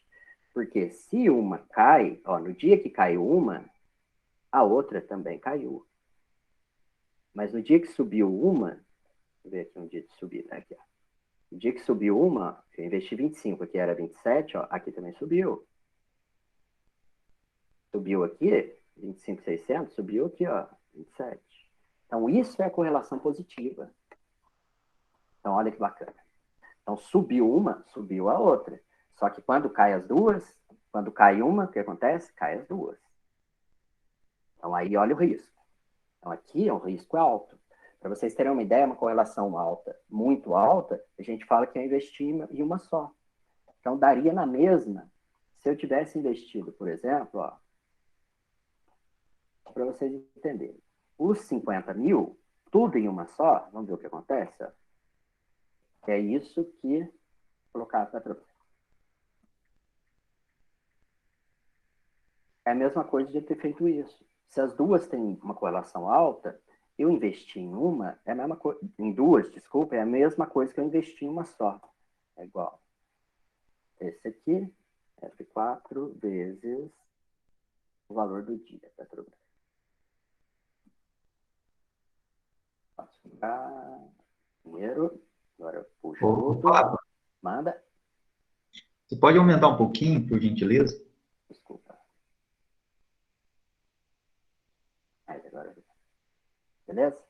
Porque se uma cai, ó, no dia que caiu uma, a outra também caiu. Mas no dia que subiu uma, deixa eu ver aqui um dia de subida, aqui, ó. No dia que subiu uma, eu investi 25, aqui era 27, ó, aqui também subiu. Subiu aqui, 25.600, subiu aqui, ó, 27. Então, isso é a correlação positiva. Então, olha que bacana. Então, subiu uma, subiu a outra. Só que quando cai as duas, quando cai uma, o que acontece? Cai as duas. Então, aí olha o risco. Então, aqui é um risco alto. Para vocês terem uma ideia, uma correlação alta, muito alta, a gente fala que é investir em uma só. Então, daria na mesma, se eu tivesse investido, por exemplo, ó, para vocês entenderem, os 50 mil, tudo em uma só, vamos ver o que acontece, ó. É isso que colocar para trocar. É a mesma coisa de ter feito isso. Se as duas têm uma correlação alta, eu investi em uma, é a mesma coisa, em duas, desculpa, é a mesma coisa que eu investi em uma só. É igual. Esse aqui, F4 vezes o valor do dia, Petrobras. Posso pegar dinheiro, agora eu puxo tudo. Manda. Você pode aumentar um pouquinho, por gentileza? Desculpa. Aí, agora. Beleza?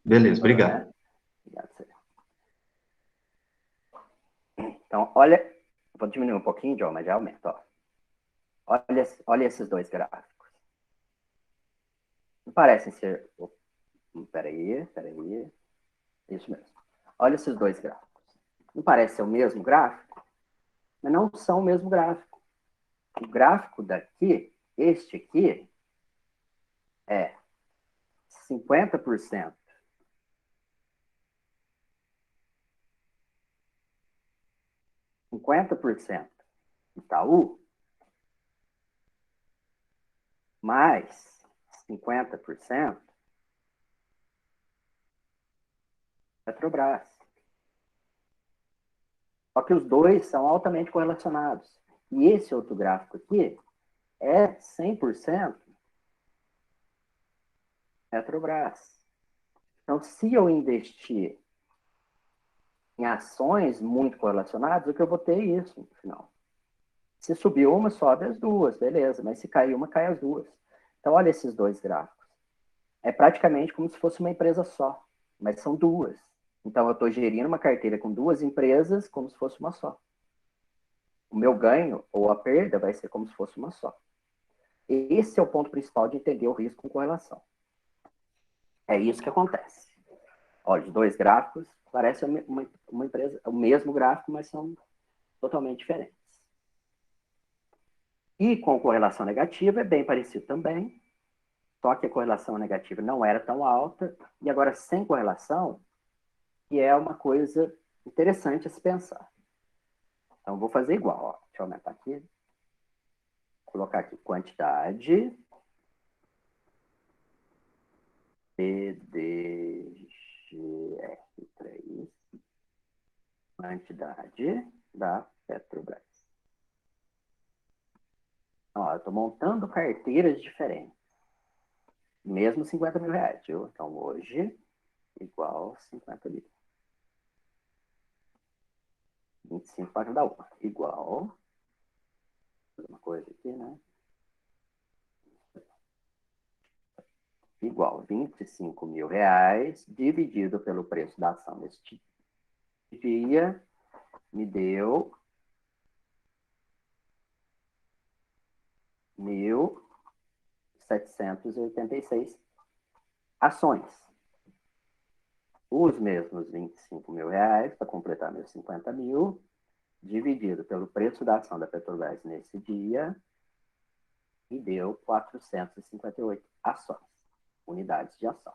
Beleza, obrigado. Obrigado, Sérgio. Então, olha, vou diminuir um pouquinho, John, mas já aumenta, ó. Olha esses dois gráficos. Não parecem ser... Peraí. Isso mesmo. Olha esses dois gráficos. Não parece ser o mesmo gráfico, mas não são o mesmo gráfico. O gráfico daqui, este aqui, é 50%. 50% Itaú, mais 50% Petrobras. Só que os dois são altamente correlacionados. E esse outro gráfico aqui é 100% Petrobras. Então, se eu investir em ações muito correlacionadas, o que eu vou ter é isso no final. Se subir uma, sobe as duas, beleza. Mas se cair uma, cai as duas. Então, olha esses dois gráficos. é praticamente como se fosse uma empresa só, mas são duas. Então, eu estou gerindo uma carteira com duas empresas como se fosse uma só. O meu ganho ou a perda vai ser como se fosse uma só. Esse é o ponto principal de entender o risco com correlação. É isso que acontece. Olha, os dois gráficos parecem uma empresa, o mesmo gráfico, mas são totalmente diferentes. E com correlação negativa é bem parecido também, só que a correlação negativa não era tão alta, e agora sem correlação, que é uma coisa interessante a se pensar. Então, vou fazer igual. Ó. Deixa eu aumentar aqui. Vou colocar aqui quantidade. PDGR3. Quantidade da Petrobras. Ó, eu estou montando carteiras diferentes. Mesmo 50 mil reais, viu? Então, hoje, igual 50 mil. 25 para cada uma. Igual. Uma coisa aqui, né? Igual 25 mil reais dividido pelo preço da ação deste dia me deu 1.786 ações. Os mesmos 25 mil reais para completar meus 50 mil dividido pelo preço da ação da Petrobras nesse dia me deu 458 ações, unidades de ação.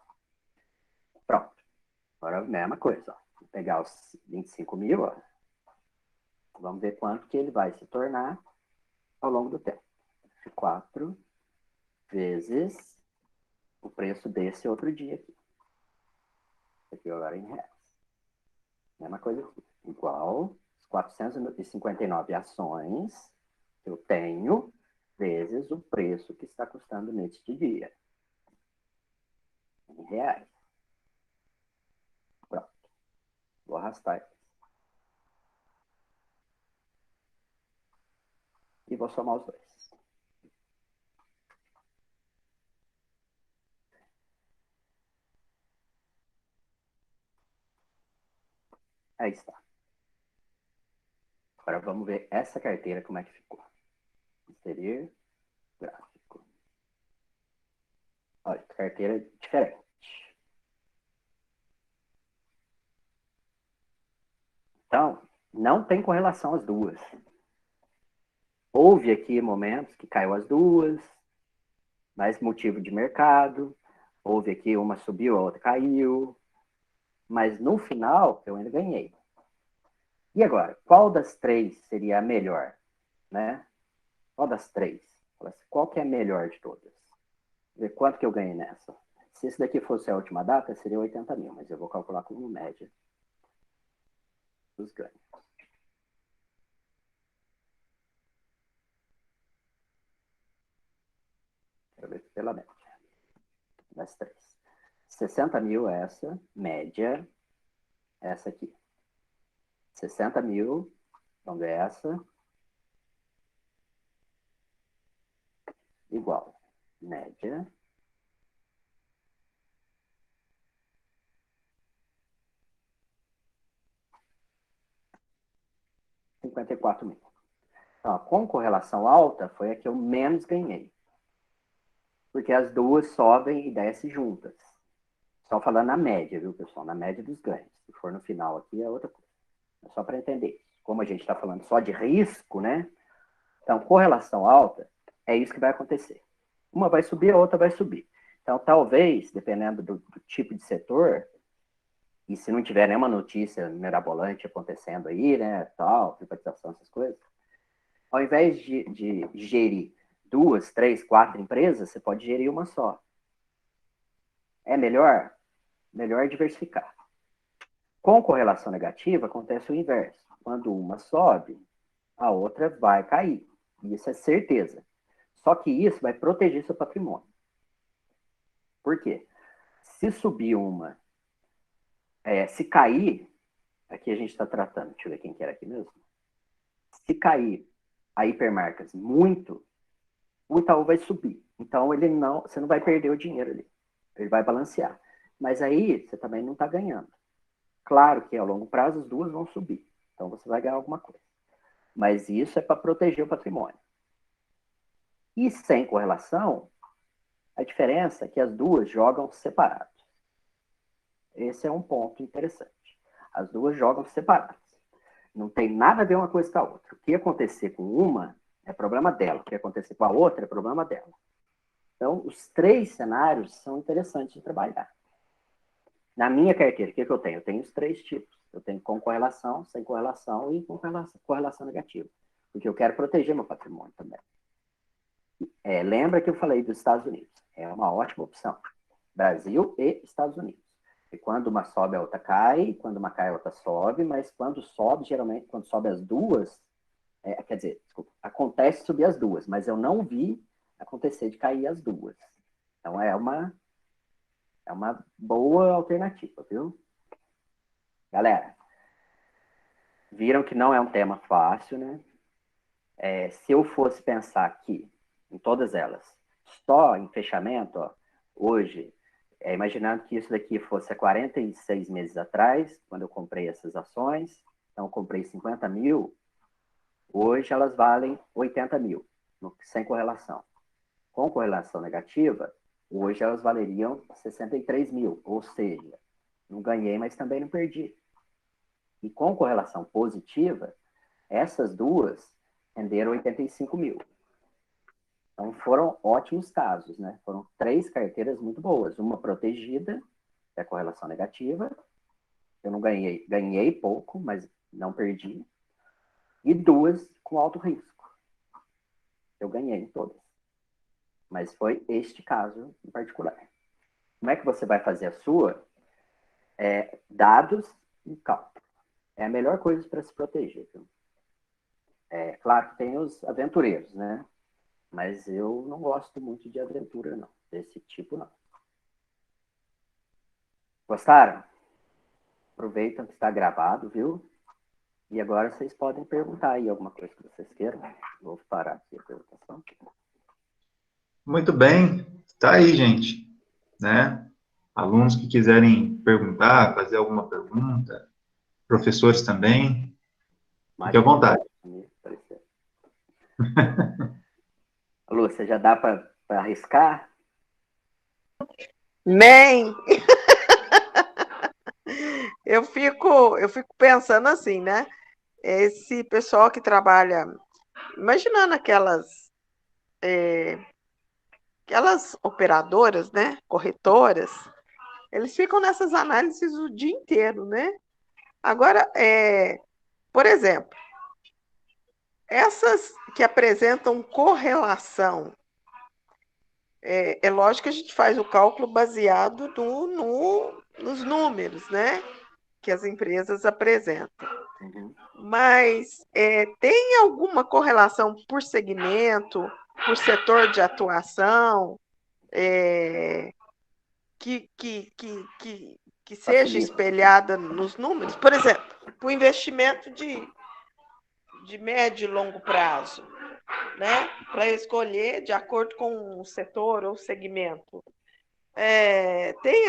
Pronto. Agora a mesma coisa. Ó. Vou pegar os 25 mil, ó. Vamos ver quanto que ele vai se tornar ao longo do tempo. 4 vezes o preço desse outro dia aqui. Aqui agora em reais. Mesma coisa aqui. Igual 459 ações que eu tenho vezes o preço que está custando neste dia. Em reais. Pronto. Vou arrastar aqui. E vou somar os dois. Aí está. Agora vamos ver essa carteira como é que ficou. Inserir gráfico. Olha, carteira diferente. Então, não tem correlação as duas. Houve aqui momentos que caiu as duas, mas motivo de mercado. Houve aqui uma subiu, a outra caiu. Mas no final, eu ainda ganhei. E agora, qual das três seria a melhor? Né? Qual das três? Qual que é a melhor de todas? Ver quanto que eu ganhei nessa. Se esse daqui fosse a última data, seria 80 mil, mas eu vou calcular como média dos ganhos. Quero ver pela média. Das três. 60 mil essa, média, essa aqui. 60 mil, vamos ver essa. Igual, média. R$54 mil. Então, com correlação alta, foi a que eu menos ganhei. Porque as duas sobem e descem juntas. Só falando na média, viu, pessoal? Na média dos ganhos. Se for no final aqui, é outra coisa. É só para entender. Como a gente está falando só de risco, né? Então, correlação alta, é isso que vai acontecer. Uma vai subir, a outra vai subir. Então, talvez, dependendo do tipo de setor, e se não tiver nenhuma notícia mirabolante acontecendo aí, né, tal, privatização, essas coisas, ao invés de gerir 2, 3, 4 empresas, você pode gerir uma só. É melhor? Melhor diversificar. Com correlação negativa, acontece o inverso. Quando uma sobe, a outra vai cair. Isso é certeza. Só que isso vai proteger seu patrimônio. Por quê? Se subir uma, se cair, aqui a gente está tratando, deixa eu ver quem que era aqui mesmo. Se cair a hipermarcas muito, o Itaú vai subir. Então, você não vai perder o dinheiro ali. Ele vai balancear. Mas aí você também não está ganhando. Claro que ao longo prazo as duas vão subir. Então você vai ganhar alguma coisa. Mas isso é para proteger o patrimônio. E sem correlação, a diferença é que as duas jogam separados. Esse é um ponto interessante. As duas jogam separadas. Não tem nada a ver uma coisa com a outra. O que acontecer com uma é problema dela. O que acontecer com a outra é problema dela. Então, os três cenários são interessantes de trabalhar. Na minha carteira, o que eu tenho? Eu tenho os três tipos. Eu tenho com correlação, sem correlação e com correlação negativa. Porque eu quero proteger meu patrimônio também. Lembra que eu falei dos Estados Unidos? É uma ótima opção. Brasil e Estados Unidos. E quando uma sobe, a outra cai. Quando uma cai, a outra sobe. Mas quando sobe, geralmente, quando sobe as duas... quer dizer, desculpa, acontece subir as duas. Mas eu não vi acontecer de cair as duas. Então, é uma boa alternativa, viu? Galera, viram que não é um tema fácil, né? Se eu fosse pensar aqui, em todas elas, só em fechamento, ó, hoje, imaginando que isso daqui fosse há 46 meses atrás, quando eu comprei essas ações, então eu comprei 50 mil, hoje elas valem 80 mil, sem correlação. Com correlação negativa, hoje elas valeriam 63 mil, ou seja, não ganhei, mas também não perdi. E com correlação positiva, essas duas renderam 85 mil. Então foram ótimos casos, né? Foram 3 carteiras muito boas. Uma protegida, que é a correlação negativa. Eu não ganhei pouco, mas não perdi. E 2 com alto risco. Eu ganhei em todas. Mas foi este caso em particular. Como é que você vai fazer a sua? Dados e cálculo. É a melhor coisa para se proteger. Viu? Claro que tem os aventureiros, né? Mas eu não gosto muito de aventura, não. Desse tipo, não. Gostaram? Aproveitam que está gravado, viu? E agora vocês podem perguntar aí alguma coisa que vocês queiram. Vou parar aqui a perguntação. Muito bem. Tá aí, gente. Né? Alunos que quiserem perguntar, fazer alguma pergunta, professores também, fique à vontade. Lu, você já dá para arriscar? Nem! Eu fico pensando assim, né? Esse pessoal que trabalha, imaginando aquelas operadoras, né? Corretoras, eles ficam nessas análises o dia inteiro, né? Agora, por exemplo, essas que apresentam correlação, é lógico que a gente faz o cálculo baseado nos números, né? Que as empresas apresentam. Uhum. Mas tem alguma correlação por segmento, por setor de atuação, que seja espelhada nos números? Por exemplo, o investimento de médio e longo prazo, né? Para escolher de acordo com o setor ou segmento. Tem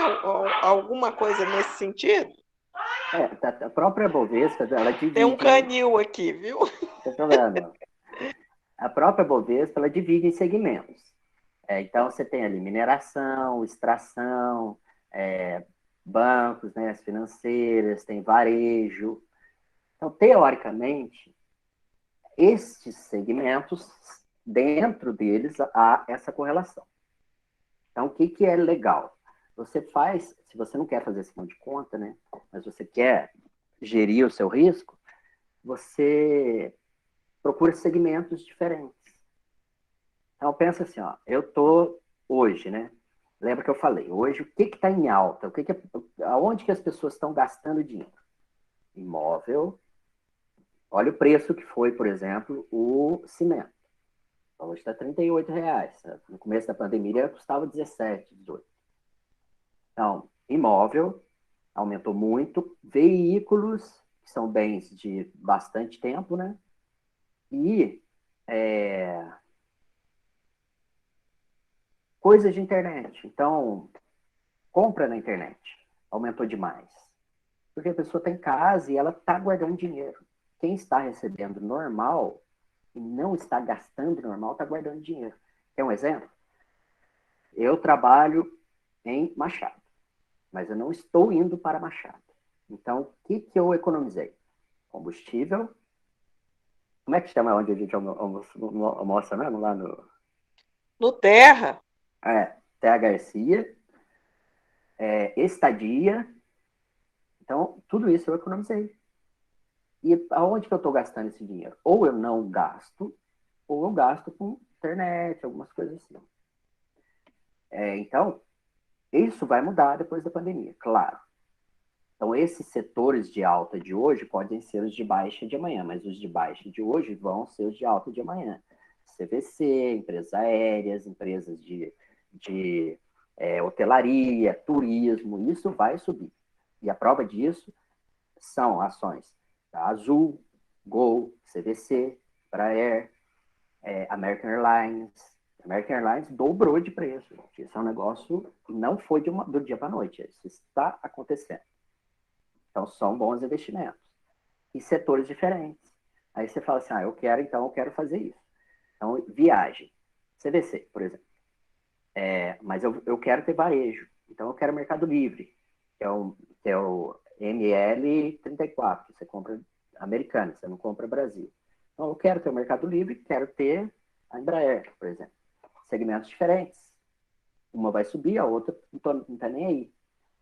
alguma coisa nesse sentido? A própria Bovespa, ela divide... Tem um canil aqui, viu? Não tem problema. A própria Bovespa, ela divide em segmentos. Então, você tem ali mineração, extração, bancos, né, as financeiras, tem varejo. Então, teoricamente, estes segmentos, dentro deles, há essa correlação. Então, o que é legal? Você faz, se você não quer fazer esse monte de conta, né, mas você quer gerir o seu risco, você procura segmentos diferentes. Então, pensa assim, ó, eu estou hoje, né? Lembra que eu falei, hoje o que está em alta? Aonde que as pessoas estão gastando dinheiro? Imóvel. Olha o preço que foi, por exemplo, o cimento. Hoje está R$38. No começo da pandemia custava 17, 18. Então, imóvel aumentou muito. Veículos, que são bens de bastante tempo, né? E coisas de internet. Então, Compra na internet. Aumentou demais. Porque a pessoa está em casa e ela está guardando dinheiro. Quem está recebendo normal e não está gastando normal, está guardando dinheiro. Quer um exemplo? Eu trabalho em Machado, mas eu não estou indo para Machado. Então, o que eu economizei? Combustível. Como é que chama onde a gente almoça mesmo? Lá No Terra. Terra Garcia. Estadia. Então, tudo isso eu economizei. E aonde que eu estou gastando esse dinheiro? Ou eu não gasto, ou eu gasto com internet, algumas coisas assim. Então, isso vai mudar depois da pandemia, claro. Então, esses setores de alta de hoje podem ser os de baixa de amanhã, mas os de baixa de hoje vão ser os de alta de amanhã. CVC, empresas aéreas, empresas de hotelaria, turismo, isso vai subir. E a prova disso são ações da Azul, Gol, CVC, Embraer, American Airlines. American Airlines dobrou de preço. Gente. Isso é um negócio que não foi do dia para a noite. Isso está acontecendo. Então, são bons investimentos. E setores diferentes. Aí você fala assim, eu quero fazer isso. Então, viagem. CVC, por exemplo. Mas eu quero ter varejo. Então, eu quero Mercado Livre, que é o ML34. Você compra americano, você não compra Brasil. Então, eu quero ter o Mercado Livre, quero ter a Embraer, por exemplo. Segmentos diferentes. Uma vai subir, a outra não está nem aí.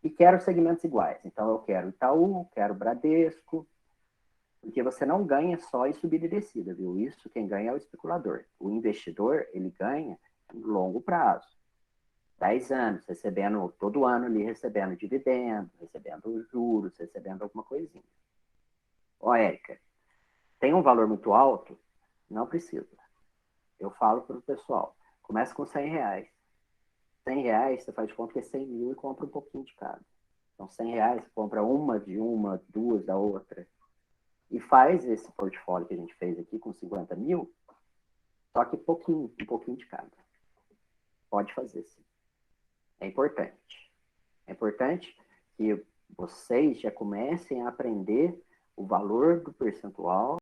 E quero segmentos iguais. Então, eu quero Itaú, quero Bradesco, porque você não ganha só em subida e descida, viu? Isso quem ganha é o especulador. O investidor, ele ganha em longo prazo. 10 anos, recebendo, todo ano ali, recebendo dividendos, recebendo juros, recebendo alguma coisinha. Érica, tem um valor muito alto? Não precisa. Eu falo para o pessoal, começa com R$100. R$100, você faz de conta que é 100 mil e compra um pouquinho de cada. Então, R$100, você compra uma de uma, duas da outra. E faz esse portfólio que a gente fez aqui com 50 mil, só que um pouquinho de cada. Pode fazer, sim. É importante. É importante que vocês já comecem a aprender o valor do percentual